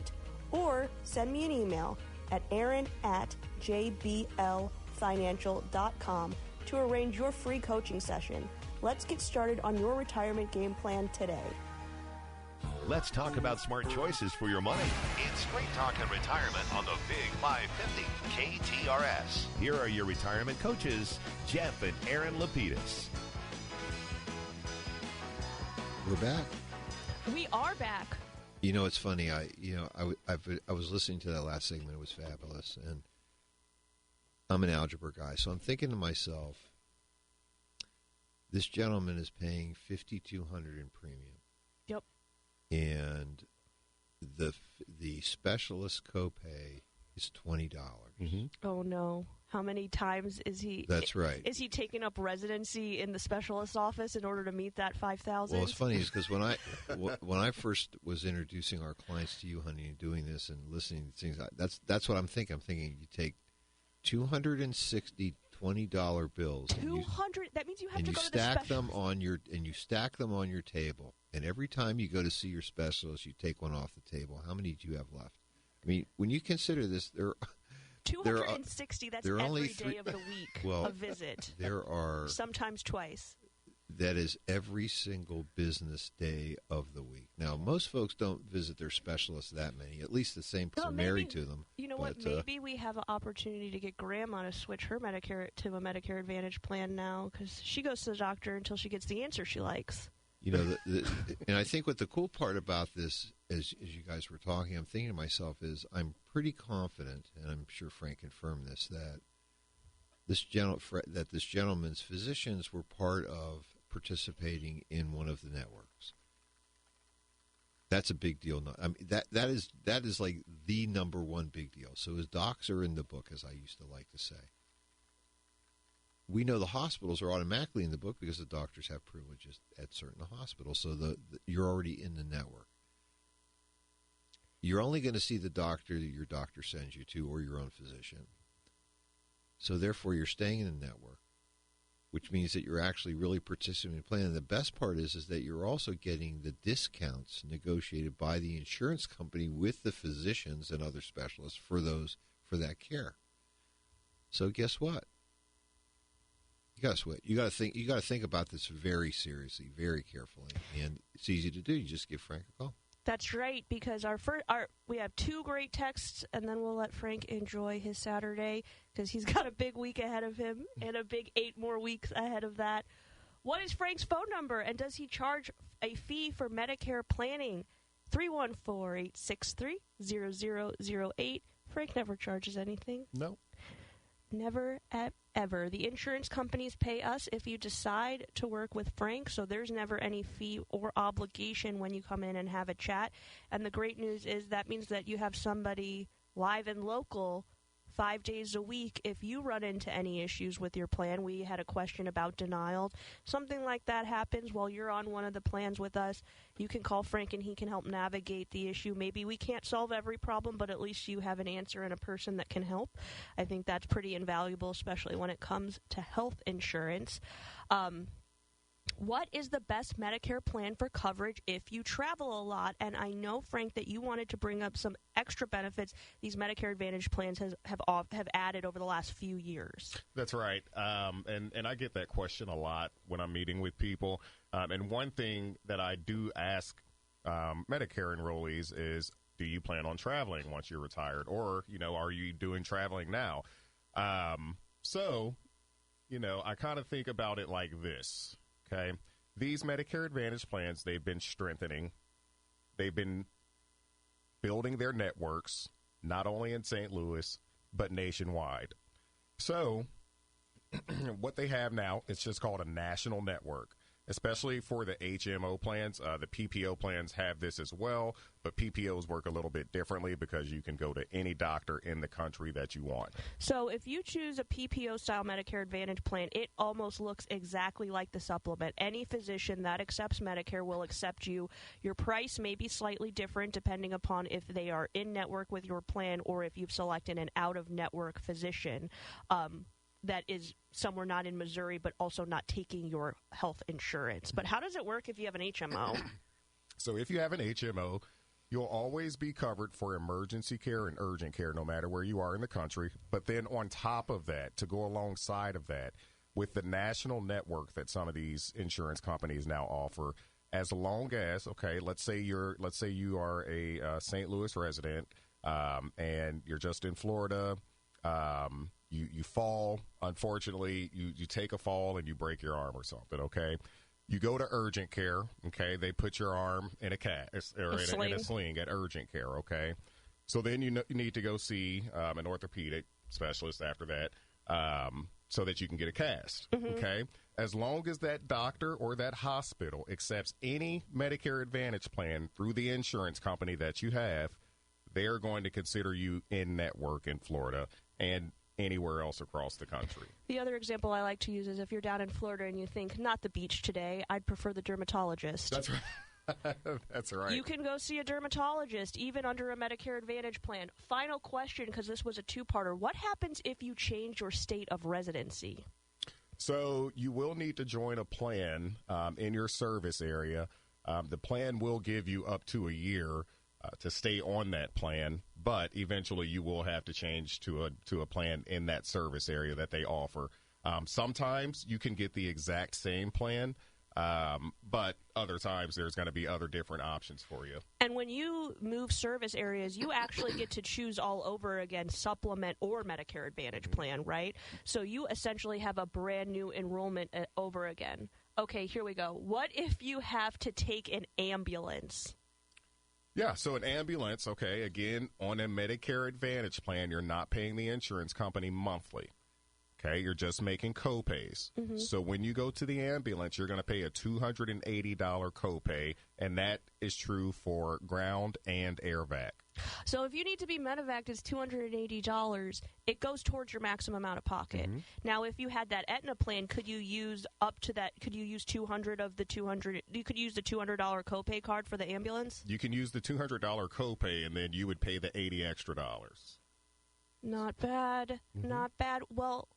Or send me an email at aaron@jblfinancial.com to arrange your free coaching session. Let's get started on your retirement game plan today. Let's talk about smart choices for your money. It's Straight Talk and Retirement on the Big 550 KTRS. Here are your retirement coaches, Jeff and Erin Lapidus. We're back. We are back. You know, it's funny. I was listening to that last segment. It was fabulous, and I'm an algebra guy, so I'm thinking to myself, this gentleman is paying $5,200 in premium. Yep. And the specialist copay is $20. Mm-hmm. Oh no! How many times is he? That's right. Is he taking up residency in the specialist office in order to meet that 5,000? Well, it's funny because when I first was introducing our clients to you, honey, and doing this and listening to things, that's what I'm thinking. I'm thinking you take 260 $20 bills. 200. That means you have to go to the stack specialist. you stack them on your table. And every time you go to see your specialist, you take one off the table. How many do you have left? I mean, when you consider this, there 260. That's there are every only day of the week. Well, a visit. There are sometimes twice. That is every single business day of the week. Now, most folks don't visit their specialists that many. At least the same people are married to them. You know what? Maybe we have an opportunity to get Grandma to switch her Medicare to a Medicare Advantage plan now, because she goes to the doctor until she gets the answer she likes. You know, and I think what the cool part about this, as you guys were talking, I'm thinking to myself is I'm pretty confident, and I'm sure Frank confirmed this, that this gentleman's physicians were part of participating in one of the networks. That's a big deal. I mean, that is like the number one big deal. So his docs are in the book, as I used to like to say. We know the hospitals are automatically in the book because the doctors have privileges at certain hospitals. So you're already in the network. You're only going to see the doctor that your doctor sends you to or your own physician. So therefore, you're staying in the network, which means that you're actually really participating in the plan. And the best part is that you're also getting the discounts negotiated by the insurance company with the physicians and other specialists for that care. So guess what? You got to think about this very seriously, very carefully, and it's easy to do. You just give Frank a call. That's right, because we have two great texts, and then we'll let Frank enjoy his Saturday because he's got a big week ahead of him and a big 8 more weeks ahead of that. What is Frank's phone number, and does he charge a fee for Medicare planning? 314-863-0008. Frank never charges anything. No. Never, ever. The insurance companies pay us if you decide to work with Frank, so there's never any fee or obligation when you come in and have a chat. And the great news is that means that you have somebody live and local 5 days a week. If you run into any issues with your plan, we had a question about denial. Something like that happens while you're on one of the plans with us, you can call Frank and he can help navigate the issue. Maybe we can't solve every problem, but at least you have an answer and a person that can help. I think that's pretty invaluable, especially when it comes to health insurance. What is the best Medicare plan for coverage if you travel a lot? And I know, Frank, that you wanted to bring up some extra benefits these Medicare Advantage plans have added over the last few years. That's right. And I get that question a lot when I'm meeting with people. And one thing that I do ask Medicare enrollees is, do you plan on traveling once you're retired? Or, are you doing traveling now? So, I kind of think about it like this. Okay, these Medicare Advantage plans, they've been strengthening. They've been building their networks, not only in St. Louis, but nationwide. So what they have now, it's just called a national network, especially for the HMO plans. The PPO plans have this as well, but PPOs work a little bit differently because you can go to any doctor in the country that you want. So if you choose a PPO-style Medicare Advantage plan, it almost looks exactly like the supplement. Any physician that accepts Medicare will accept you. Your price may be slightly different depending upon if they are in-network with your plan or if you've selected an out-of-network physician. That is somewhere not in Missouri, but also not taking your health insurance. But how does it work if you have an HMO? So if you have an HMO, you'll always be covered for emergency care and urgent care, no matter where you are in the country. But then on top of that, to go alongside of that, with the national network that some of these insurance companies now offer, as long as, let's say you are a St. Louis resident and you're just in Florida. You fall, unfortunately, you take a fall and you break your arm or something, okay? You go to urgent care, okay? They put your arm in a cast or in a sling at urgent care, okay? So then you need to go see an orthopedic specialist after that so that you can get a cast, okay? As long as that doctor or that hospital accepts any Medicare Advantage plan through the insurance company that you have, they're going to consider you in network in Florida and anywhere else across the country. The other example I like to use is if you're down in Florida and you think, not the beach today, I'd prefer the dermatologist. That's right. That's right. You can go see a dermatologist, even under a Medicare Advantage plan. Final question, because this was a two-parter. What happens if you change your state of residency? So you will need to join a plan in your service area. The plan will give you up to a year to stay on that plan, but eventually you will have to change to a plan in that service area that they offer. Sometimes you can get the exact same plan, but other times there's going to be other different options for you. And when you move service areas, you actually get to choose all over again, supplement or Medicare Advantage plan, right? So you essentially have a brand new enrollment over again. Okay, here we go. What if you have to take an ambulance? Yeah, so an ambulance, okay, again, on a Medicare Advantage plan, you're not paying the insurance company monthly. Okay, you're just making copays. So when you go to the ambulance, you're going to pay a $280 copay, and that is true for ground and air vac. So if you need to be medevac, it's $280. It goes towards your maximum out of pocket. Now, if you had that Aetna plan, could you use up to that? Could you use 200 of the 200? You could use the $200 copay card for the ambulance. You can use the $200 copay, and then you would pay the $80 extra. Not bad. Not bad. Well,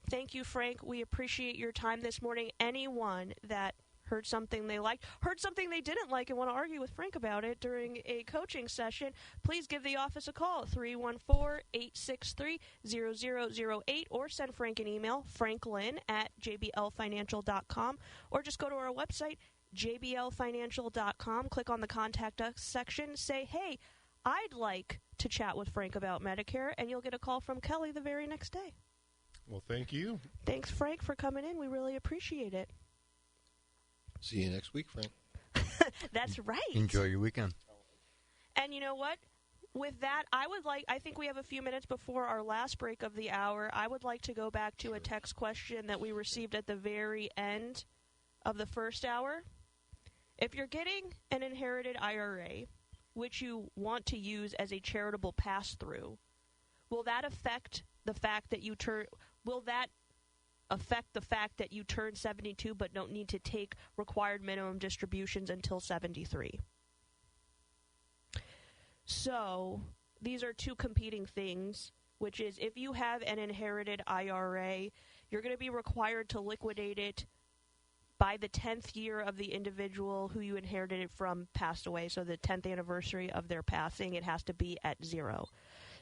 thank you, Frank. We appreciate your time this morning. Anyone that heard something they liked, heard something they didn't like, and want to argue with Frank about it during a coaching session, please give the office a call, 314-863-0008, or send Frank an email, franklin@jblfinancial.com, or just go to our website, jblfinancial.com, click on the Contact Us section, say, hey, I'd like to chat with Frank about Medicare, and you'll get a call from Kelly the very next day. Well, thank you. Thanks, Frank, for coming in. We really appreciate it. See you next week, Frank. That's right. Enjoy your weekend. And you know what? With that, I think we have a few minutes before our last break of the hour. I would like to go back to a text question that we received at the very end of the first hour. If you're getting an inherited IRA, which you want to use as a charitable pass-through, will that affect the fact that you turn 72 but don't need to take required minimum distributions until 73? So these are two competing things, which is if you have an inherited IRA, you're going to be required to liquidate it by the 10th year of the individual who you inherited it from passed away. So the 10th anniversary of their passing, it has to be at 0.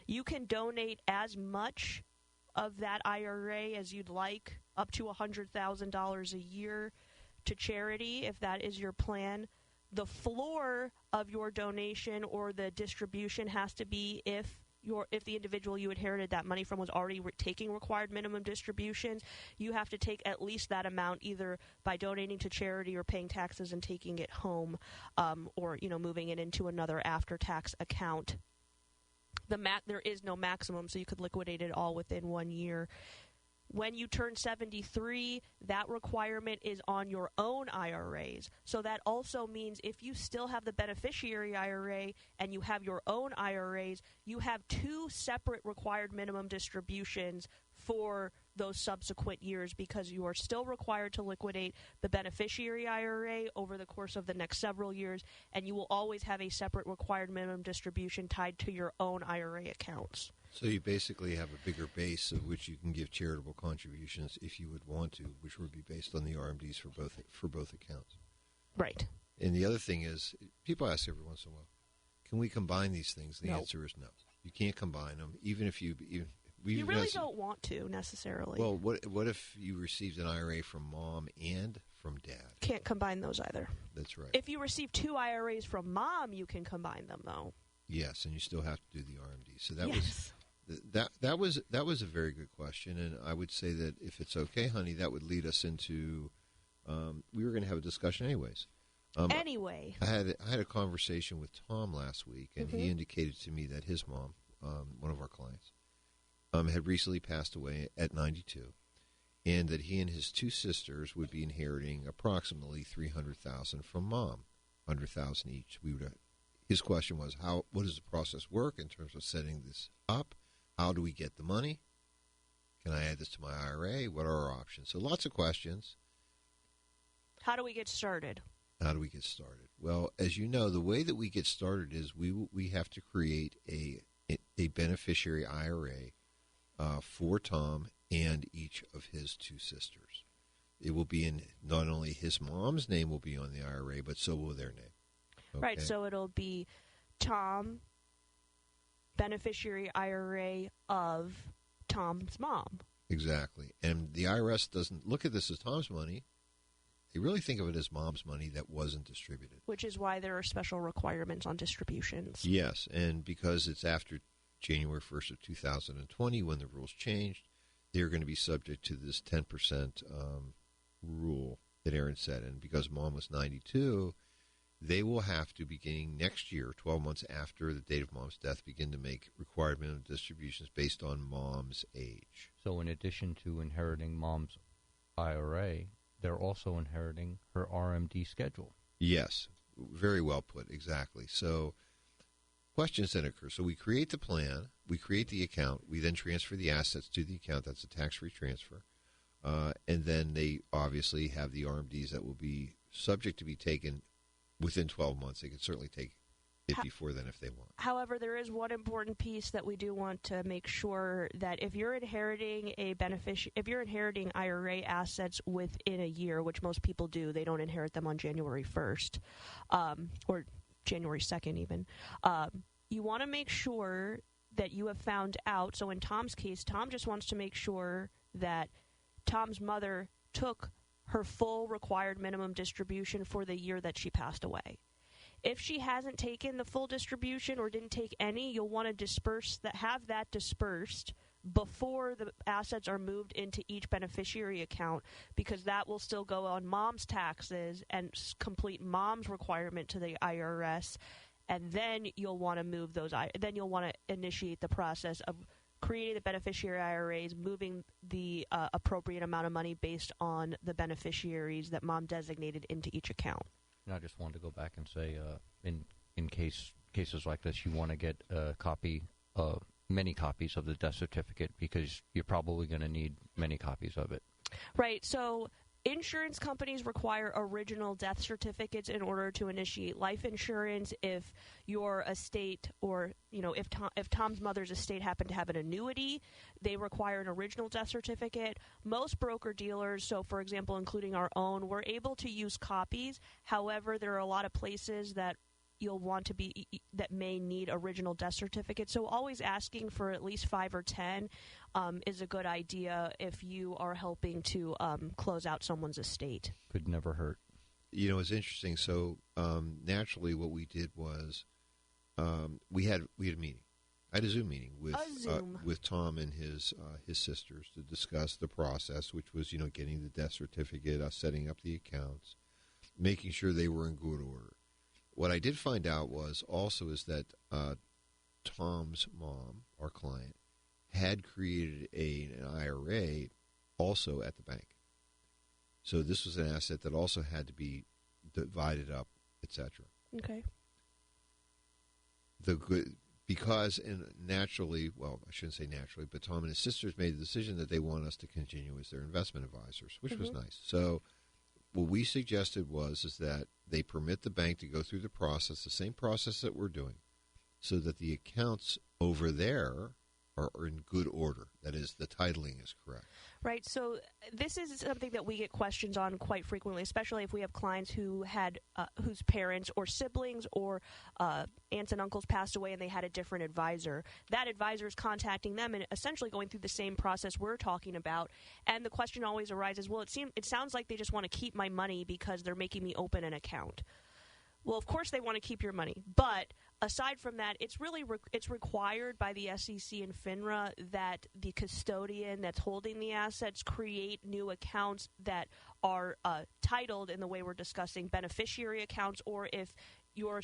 You can donate as much of that IRA as you'd like, up to $100,000 a year to charity, if that is your plan. The floor of your donation or the distribution has to be if the individual you inherited that money from was already taking required minimum distributions. You have to take at least that amount either by donating to charity or paying taxes and taking it home, or moving it into another after-tax account. There is no maximum, so you could liquidate it all within 1 year. When you turn 73, that requirement is on your own IRAs. So that also means if you still have the beneficiary IRA and you have your own IRAs, you have 2 separate required minimum distributions for those subsequent years, because you are still required to liquidate the beneficiary IRA over the course of the next several years, and you will always have a separate required minimum distribution tied to your own IRA accounts. So you basically have a bigger base of which you can give charitable contributions if you would want to, which would be based on the RMDs for both accounts. Right. And the other thing is, people ask every once in a while, can we combine these things? The No. answer is no. You can't combine them, even if you really don't want to necessarily. Well, what if you received an IRA from mom and from dad? Can't combine those either. That's right. If you receive 2 IRAs from mom, you can combine them, though. Yes, and you still have to do the RMD. So that was a very good question, and I would say that if it's okay, honey, that would lead us into we were going to have a discussion anyways. Anyway. I had a conversation with Tom last week, and he indicated to me that his mom, one of our clients, had recently passed away at 92, and that he and his two sisters would be inheriting approximately $300,000 from Mom, $100,000 each. His question was, what does the process work in terms of setting this up? How do we get the money? Can I add this to my IRA? What are our options? So lots of questions. How do we get started? How do we get started? Well, as you know, the way that we get started is we have to create a beneficiary IRA for Tom and each of his two sisters. It will be in not only his mom's name will be on the IRA, but so will their name. Okay? Right, so it'll be Tom, beneficiary IRA of Tom's mom. Exactly. And the IRS doesn't look at this as Tom's money. They really think of it as Mom's money that wasn't distributed. Which is why there are special requirements on distributions. Yes, and because it's after January 1st of 2020 when the rules changed, they're going to be subject to this 10% rule that Aaron said. And because Mom was 92, they will have to, beginning next year, 12 months after the date of Mom's death, begin to make required minimum distributions based on Mom's age. So in addition to inheriting Mom's IRA, they're also inheriting her RMD schedule. Yes, very well put, exactly. So questions then occur. So we create the plan, we create the account, we then transfer the assets to the account. That's a tax-free transfer. And then they obviously have the RMDs that will be subject to be taken within 12 months. They can certainly take it before then if they want. However, there is one important piece that we do want to make sure that if you're inheriting if you're inheriting IRA assets within a year, which most people do, they don't inherit them on January 1st or January 2nd even. You want to make sure that you have found out. So in Tom's case, Tom just wants to make sure that Tom's mother took her full required minimum distribution for the year that she passed away. If she hasn't taken the full distribution or didn't take any, you'll want to have that dispersed before the assets are moved into each beneficiary account, because that will still go on Mom's taxes and complete Mom's requirement to the IRS. And then you'll want to move those. Then you'll want to initiate the process of creating the beneficiary IRAs, moving the appropriate amount of money based on the beneficiaries that Mom designated into each account. And I just wanted to go back and say, in cases like this, you want to get many copies of the death certificate, because you're probably going to need many copies of it. Right. So insurance companies require original death certificates in order to initiate life insurance. If your estate, or if Tom's mother's estate happened to have an annuity, they require an original death certificate. Most broker dealers, so for example, including our own, we're able to use copies. However, there are a lot of places that you'll want to be that may need original death certificates. So always asking for at least 5 or 10 is a good idea if you are helping to close out someone's estate. Could never hurt. It's interesting. So naturally, what we did was we had a meeting. I had a Zoom meeting with Tom and his sisters to discuss the process, which was getting the death certificate, setting up the accounts, making sure they were in good order. What I did find out is that Tom's mom, our client, had created an IRA also at the bank. So this was an asset that also had to be divided up, etc. Okay. Because naturally, well, I shouldn't say naturally, but Tom and his sisters made the decision that they want us to continue as their investment advisors, which was nice. So what we suggested is that they permit the bank to go through the process, the same process that we're doing, so that the accounts over there are in good order. That is, the titling is correct. Right. So this is something that we get questions on quite frequently, especially if we have clients who had whose parents or siblings or aunts and uncles passed away and they had a different advisor. That advisor is contacting them and essentially going through the same process we're talking about. And the question always arises, well, it sounds like they just want to keep my money because they're making me open an account. Well, of course they want to keep your money, but aside from that, it's really it's required by the SEC and FINRA that the custodian that's holding the assets create new accounts that are titled in the way we're discussing beneficiary accounts, or if your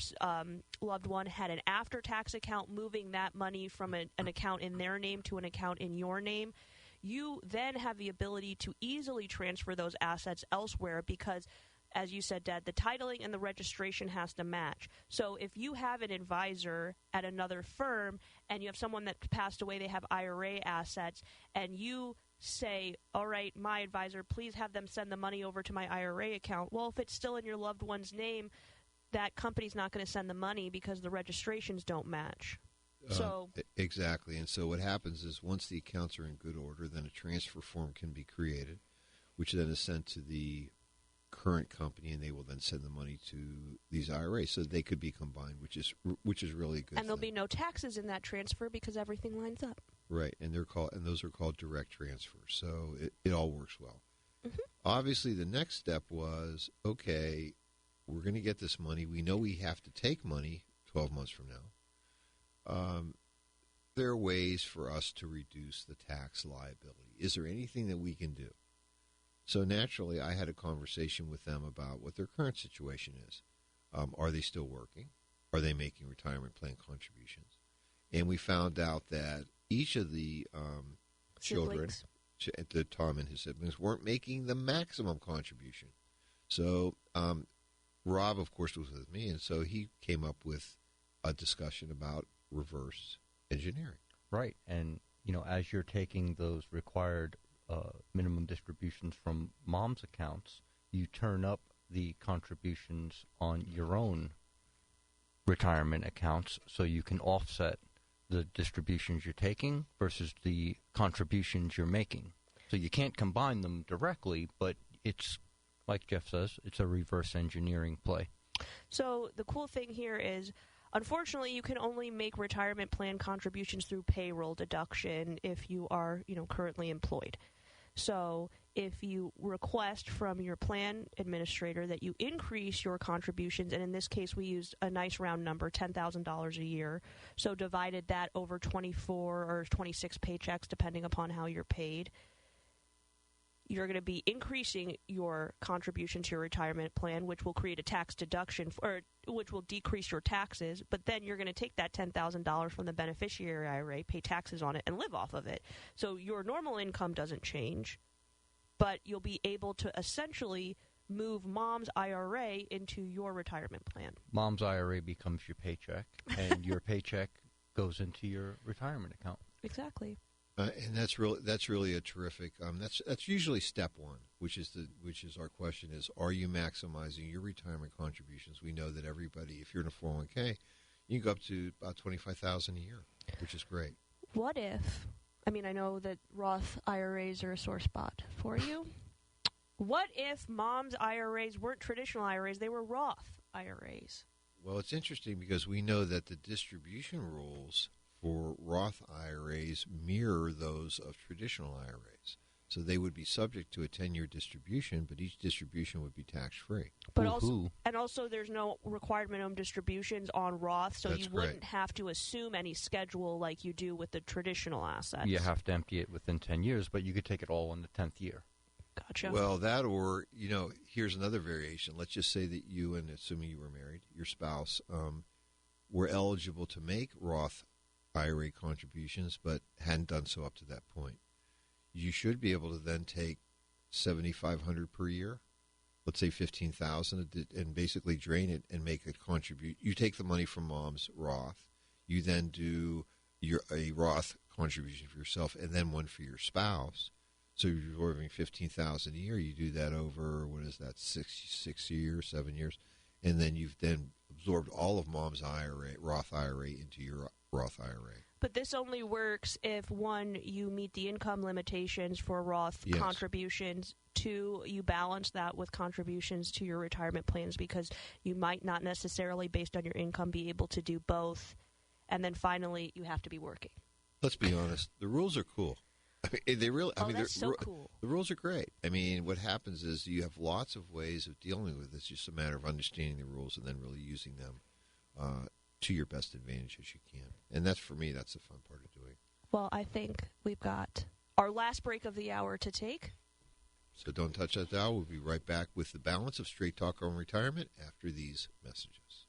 loved one had an after-tax account, moving that money from an account in their name to an account in your name. You then have the ability to easily transfer those assets elsewhere because, as you said, Dad, the titling and the registration has to match. So if you have an advisor at another firm and you have someone that passed away, they have IRA assets, and you say, all right, my advisor, please have them send the money over to my IRA account. Well, if it's still in your loved one's name, that company's not going to send the money because the registrations don't match. Exactly. And so what happens is once the accounts are in good order, then a transfer form can be created, which then is sent to the current company, and they will then send the money to these IRAs so they could be combined, which is really good. And there'll be no taxes in that transfer because everything lines up. Right, and those are called direct transfers. So it all works well. Mm-hmm. Obviously, the next step was, okay, we're going to get this money. We know we have to take money 12 months from now. There are ways for us to reduce the tax liability. Is there anything that we can do? So naturally, I had a conversation with them about what their current situation is. Are they still working? Are they making retirement plan contributions? And we found out that each of the children, Tom and his siblings, weren't making the maximum contribution. So Rob, of course, was with me, and so he came up with a discussion about reverse engineering. Right, and as you're taking those required minimum distributions from mom's accounts, you turn up the contributions on your own retirement accounts so you can offset the distributions you're taking versus the contributions you're making. So you can't combine them directly, but it's, like Jeff says, it's a reverse engineering play. So the cool thing here is, unfortunately, you can only make retirement plan contributions through payroll deduction if you are, currently employed. So if you request from your plan administrator that you increase your contributions, and in this case we used a nice round number, $10,000 a year, so divided that over 24 or 26 paychecks depending upon how you're paid, you're going to be increasing your contribution to your retirement plan, which will create a tax deduction, or which will decrease your taxes, but then you're going to take that $10,000 from the beneficiary IRA, pay taxes on it, and live off of it. So your normal income doesn't change, but you'll be able to essentially move mom's IRA into your retirement plan. Mom's IRA becomes your paycheck, and your paycheck goes into your retirement account. Exactly. And that's really a terrific. That's usually step one, which is our question is: are you maximizing your retirement contributions? We know that everybody, if you're in a 401k, you can go up to about $25,000 a year, which is great. What if? I mean, I know that Roth IRAs are a sore spot for you. What if mom's IRAs weren't traditional IRAs; they were Roth IRAs? Well, it's interesting because we know that the distribution rules for Roth IRAs mirror those of traditional IRAs. So they would be subject to a 10-year distribution, but each distribution would be tax-free. But also there's no required minimum distributions on Roth, so That's you wouldn't have to assume any schedule like you do with the traditional assets. You have to empty it within 10 years, but you could take it all in the 10th year. Gotcha. Well, that or, here's another variation. Let's just say that you, and assuming you were married, your spouse, were eligible to make Roth IRA contributions, but hadn't done so up to that point. You should be able to then take $7,500 per year, let's say $15,000, and basically drain it and make a contribute. You take the money from mom's Roth, you then do a Roth contribution for yourself, and then one for your spouse. So you're absorbing $15,000 a year. You do that over 6 years, 7 years, and then you've then absorbed all of mom's Roth IRA into your Roth IRA. But this only works if, one, you meet the income limitations for Roth contributions, two, you balance that with contributions to your retirement plans because you might not necessarily, based on your income, be able to do both, and then finally, you have to be working. Let's be honest. The rules are cool. They really. That's so cool. The rules are great. I mean, what happens is you have lots of ways of dealing with this. It's just a matter of understanding the rules and then really using them to your best advantage as you can. And that's, for me, that's the fun part of doing. Well, I think we've got our last break of the hour to take. So don't touch that dial. We'll be right back with the balance of Straight Talk on Retirement after these messages.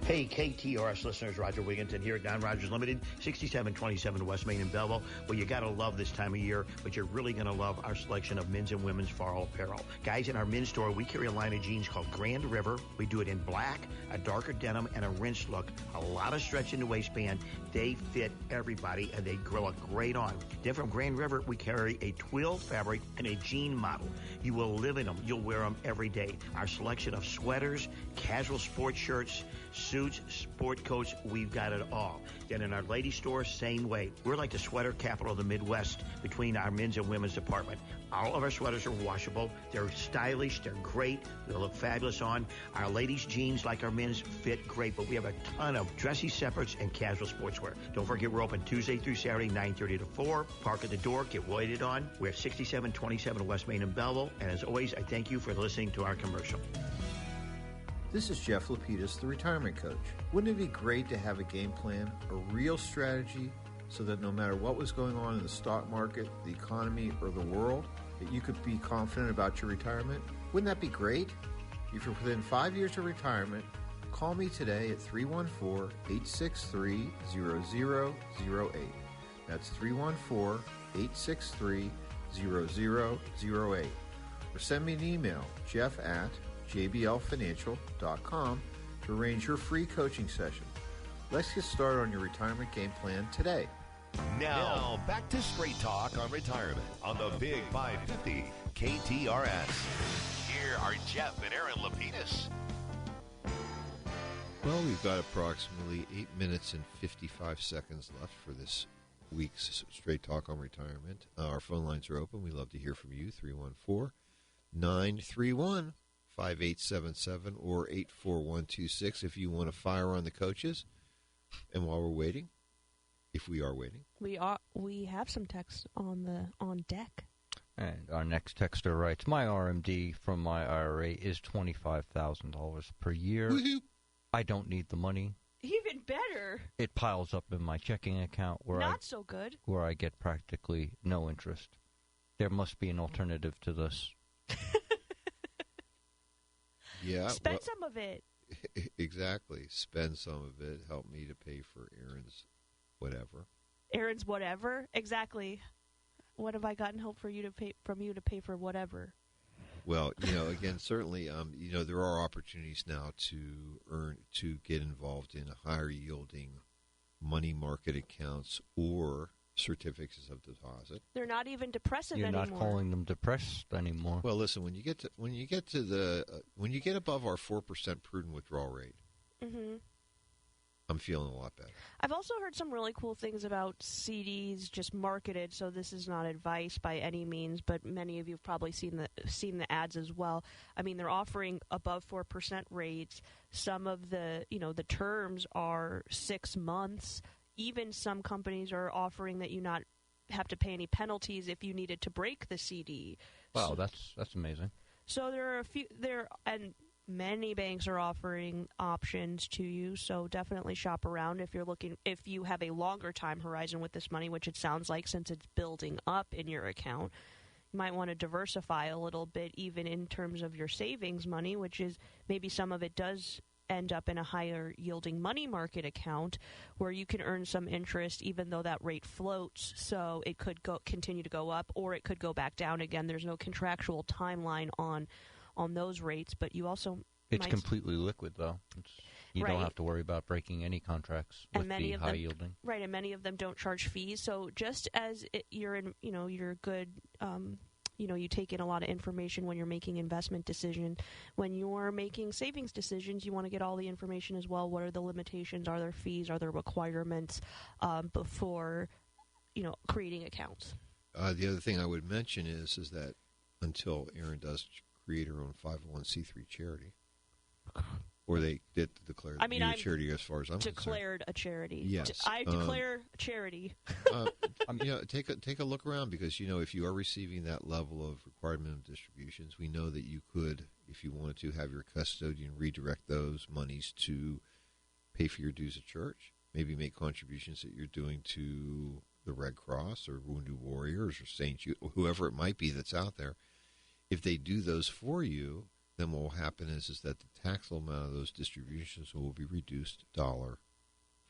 Hey, KTRS listeners, Roger Wigginton here at Don Rogers Limited, 6727 West Main in Belleville. Well, you got to love this time of year, but you're really going to love our selection of men's and women's fall apparel. Guys, in our men's store, we carry a line of jeans called Grand River. We do it in black, a darker denim, and a rinsed look. A lot of stretch in the waistband. They fit everybody, and they look great on. Then from Grand River, we carry a twill fabric and a jean model. You will live in them. You'll wear them every day. Our selection of sweaters, casual sports shirts, suits, sport coats, we've got it all. Then in our ladies' store, same way. We're like the sweater capital of the Midwest between our men's and women's department. All of our sweaters are washable. They're stylish. They're great. They look fabulous on. Our ladies' jeans, like our men's, fit great, but we have a ton of dressy separates and casual sportswear. Don't forget, we're open Tuesday through Saturday, 9:30 to 4. Park at the door. Get waited on. We're at 6727 West Main in Belleville. And as always, I thank you for listening to our commercial. This is Jeff Lapidus, the retirement coach. Wouldn't it be great to have a game plan, a real strategy, so that no matter what was going on in the stock market, the economy, or the world, that you could be confident about your retirement? Wouldn't that be great? If you're within 5 years of retirement, call me today at 314-863-0008. That's 314-863-0008. Or send me an email, jeff@jblfinancial.com, to arrange your free coaching session. Let's get started on your retirement game plan today. Now, back to Straight Talk on Retirement on the Big 550 KTRS. Here are Jeff and Aaron Lapidus. Well, we've got approximately 8 minutes and 55 seconds left for this week's Straight Talk on Retirement. Our phone lines are open. We'd love to hear from you, 314-931-5877 or 84126 if you want to fire on the coaches. And while we're waiting, if we are waiting, we have some text on deck. And our next texter writes, my RMD from my IRA is $25,000 per year. Woo-hoo. I don't need the money. Even better. It piles up in my checking account where so good. Where I get practically no interest. There must be an alternative to this. Yeah. Spend some of it. Exactly. Spend some of it. Help me to pay for Aaron's whatever. Aaron's whatever? Exactly. What have I gotten help from you to pay for whatever? Well, again, certainly, there are opportunities now to get involved in higher yielding money market accounts or certificates of deposit. They're not even depressive anymore. You're not calling them depressed anymore. Well, listen, when you get above our 4% prudent withdrawal rate, mm-hmm. I'm feeling a lot better. I've also heard some really cool things about CDs just marketed, so this is not advice by any means, but many of you have probably seen the ads as well. I mean, they're offering above 4% rates. Some of the terms are 6 months. Even some companies are offering that you not have to pay any penalties if you needed to break the CD. Wow, that's amazing. So there are a few there, and many banks are offering options to you, so definitely shop around if you have a longer time horizon with this money, which it sounds like since it's building up in your account. You might want to diversify a little bit even in terms of your savings money, which is maybe some of it does end up in a higher yielding money market account where you can earn some interest even though that rate floats, so it could continue to go up or it could go back down again. There's no contractual timeline on those rates, but you also it's completely liquid though. You don't have to worry about breaking any contracts with the high yielding. Right, and many of them don't charge fees. So just as you're good, you take in a lot of information when you're making investment decisions. When you're making savings decisions, you want to get all the information as well. What are the limitations? Are there fees? Are there requirements before creating accounts? The other thing I would mention is that until Erin does create her own 501c3 charity, Or they did declare I mean, you a I'm charity as far as I'm declared a charity. Yes. I declare a charity. Take a look around because, if you are receiving that level of required minimum distributions, we know that you could, if you wanted to, have your custodian redirect those monies to pay for your dues at church, maybe make contributions that you're doing to the Red Cross or Wounded Warriors or St. Jude, whoever it might be that's out there. If they do those for you, then what will happen is that the taxable amount of those distributions will be reduced dollar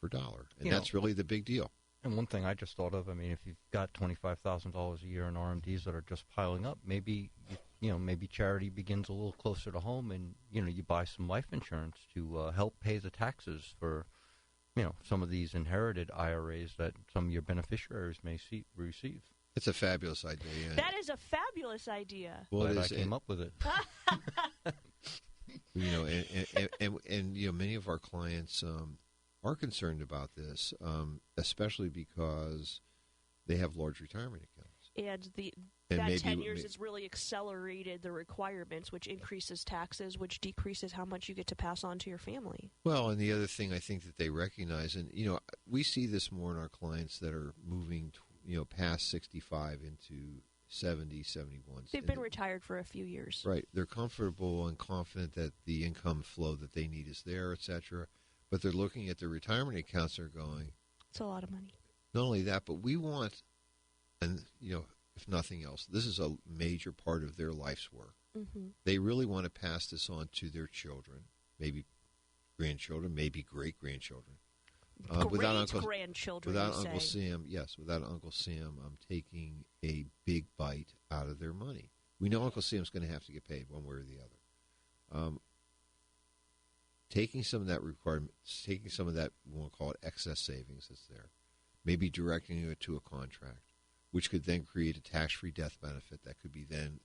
for dollar. And that's really the big deal. And one thing I just thought of, I mean, if you've got $25,000 a year in RMDs that are just piling up, maybe, maybe charity begins a little closer to home and, you buy some life insurance to help pay the taxes for, some of these inherited IRAs that some of your beneficiaries may receive. It's a fabulous idea. Yeah. That is a fabulous idea. Well, I came up with it. And many of our clients are concerned about this, especially because they have large retirement accounts. And that 10 years has really accelerated the requirements, which increases taxes, which decreases how much you get to pass on to your family. Well, and the other thing I think that they recognize, and we see this more in our clients that are moving past 65 into 70, 71. They've been retired for a few years. Right. They're comfortable and confident that the income flow that they need is there, et cetera. But they're looking at their retirement accounts and they're going, it's a lot of money. Not only that, but we want, and, if nothing else, this is a major part of their life's work. Mm-hmm. They really want to pass this on to their children, maybe grandchildren, maybe great-grandchildren. Without Uncle Sam, without Uncle Sam taking a big bite out of their money. We know Uncle Sam's going to have to get paid one way or the other. Taking some of that we'll call it excess savings that's there, maybe directing it to a contract, which could then create a tax-free death benefit that could be then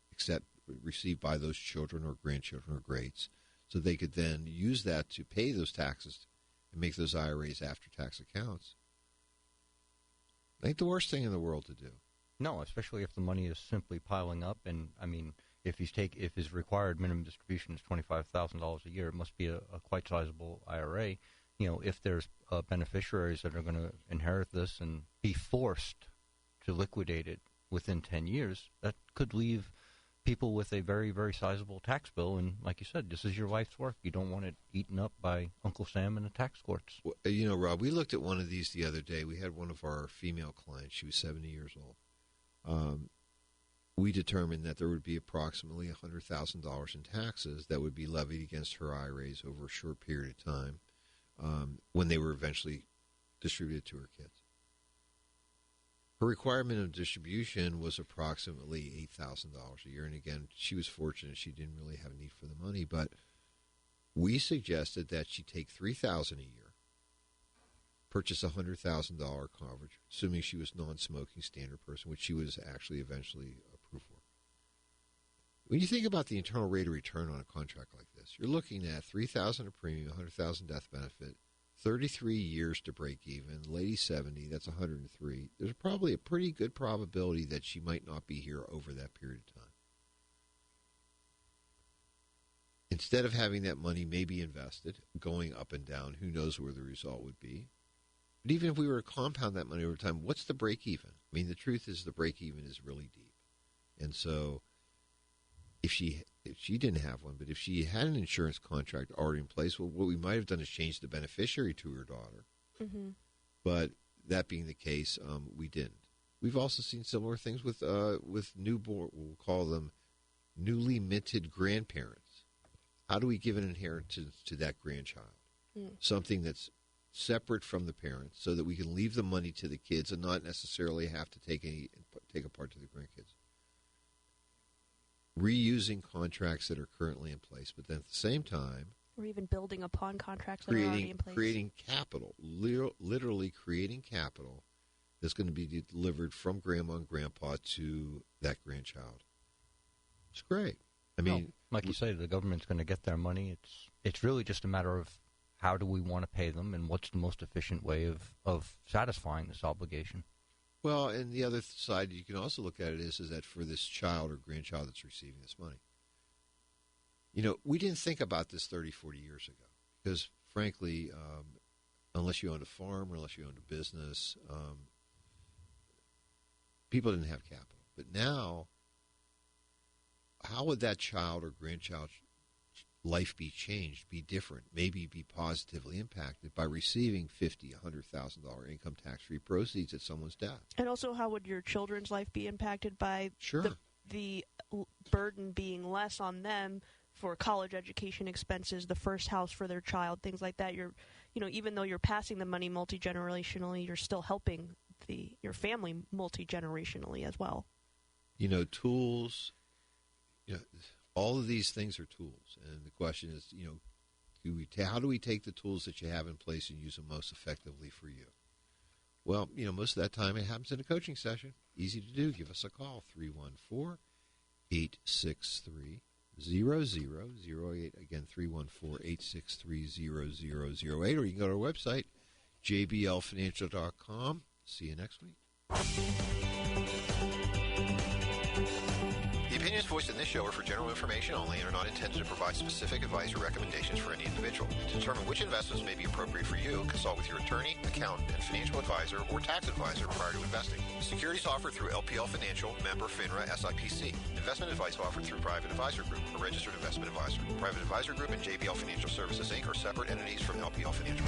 received by those children or grandchildren or greats, so they could then use that to pay those taxes and make those IRAs after-tax accounts. Ain't the worst thing in the world to do. No, especially if the money is simply piling up. And, I mean, if his required minimum distribution is $25,000 a year, it must be a quite sizable IRA. If there's beneficiaries that are going to inherit this and be forced to liquidate it within 10 years, that could leave people with a very, very sizable tax bill. And like you said, this is your life's work. You don't want it eaten up by Uncle Sam in the tax courts. Well, Rob, we looked at one of these the other day. We had one of our female clients. She was 70 years old. We determined that there would be approximately $100,000 in taxes that would be levied against her IRAs over a short period of time when they were eventually distributed to her kids. Her requirement of distribution was approximately $8,000 a year. And again, she was fortunate. She didn't really have a need for the money. But we suggested that she take $3,000 a year, purchase $100,000 coverage, assuming she was non-smoking standard person, which she was actually eventually approved for. When you think about the internal rate of return on a contract like this, you're looking at $3,000 a premium, $100,000 death benefit, 33 years to break even, lady 70, that's 103. There's probably a pretty good probability that she might not be here over that period of time. Instead of having that money maybe invested, going up and down, who knows where the result would be. But even if we were to compound that money over time, what's the break even? I mean, the truth is the break even is really deep. And so if she didn't have one, but if she had an insurance contract already in place, well, what we might have done is change the beneficiary to her daughter. Mm-hmm. But that being the case, we didn't. We've also seen similar things with newborn, we'll call them newly minted grandparents. How do we give an inheritance to that grandchild? Something that's separate from the parents so that we can leave the money to the kids and not necessarily have to take a part to the grandkids. Reusing contracts that are currently in place, but then at the same time, or even building upon contracts that are already in place. Creating capital, literally creating capital that's going to be delivered from grandma and grandpa to that grandchild. It's great. I mean, like you say, the government's going to get their money. It's really just a matter of how do we want to pay them and what's the most efficient way of satisfying this obligation. Well, and the other side you can also look at it is that for this child or grandchild that's receiving this money, we didn't think about this 30, 40 years ago. Because, frankly, unless you owned a farm or unless you owned a business, people didn't have capital. But now, how would that child or grandchild's life be changed, be different, maybe be positively impacted by receiving $50,000, $100,000 income tax-free proceeds at someone's death? And also, how would your children's life be impacted by the burden being less on them for college education expenses, the first house for their child, things like that? Even though you're passing the money multi-generationally, you're still helping your family multi-generationally as well. Tools, all of these things are tools. And the question is, how do we take the tools that you have in place and use them most effectively for you? Well, most of that time it happens in a coaching session. Easy to do. Give us a call, 314-863-0008. Again, 314-863-0008. Or you can go to our website, jblfinancial.com. See you next week. The opinions voiced in this show are for general information only and are not intended to provide specific advice or recommendations for any individual. To determine which investments may be appropriate for you, consult with your attorney, accountant, and financial advisor or tax advisor prior to investing. Securities offered through LPL Financial, member FINRA SIPC. Investment advice offered through Private Advisor Group, a registered investment advisor. Private Advisor Group and JBL Financial Services, Inc. are separate entities from LPL Financial.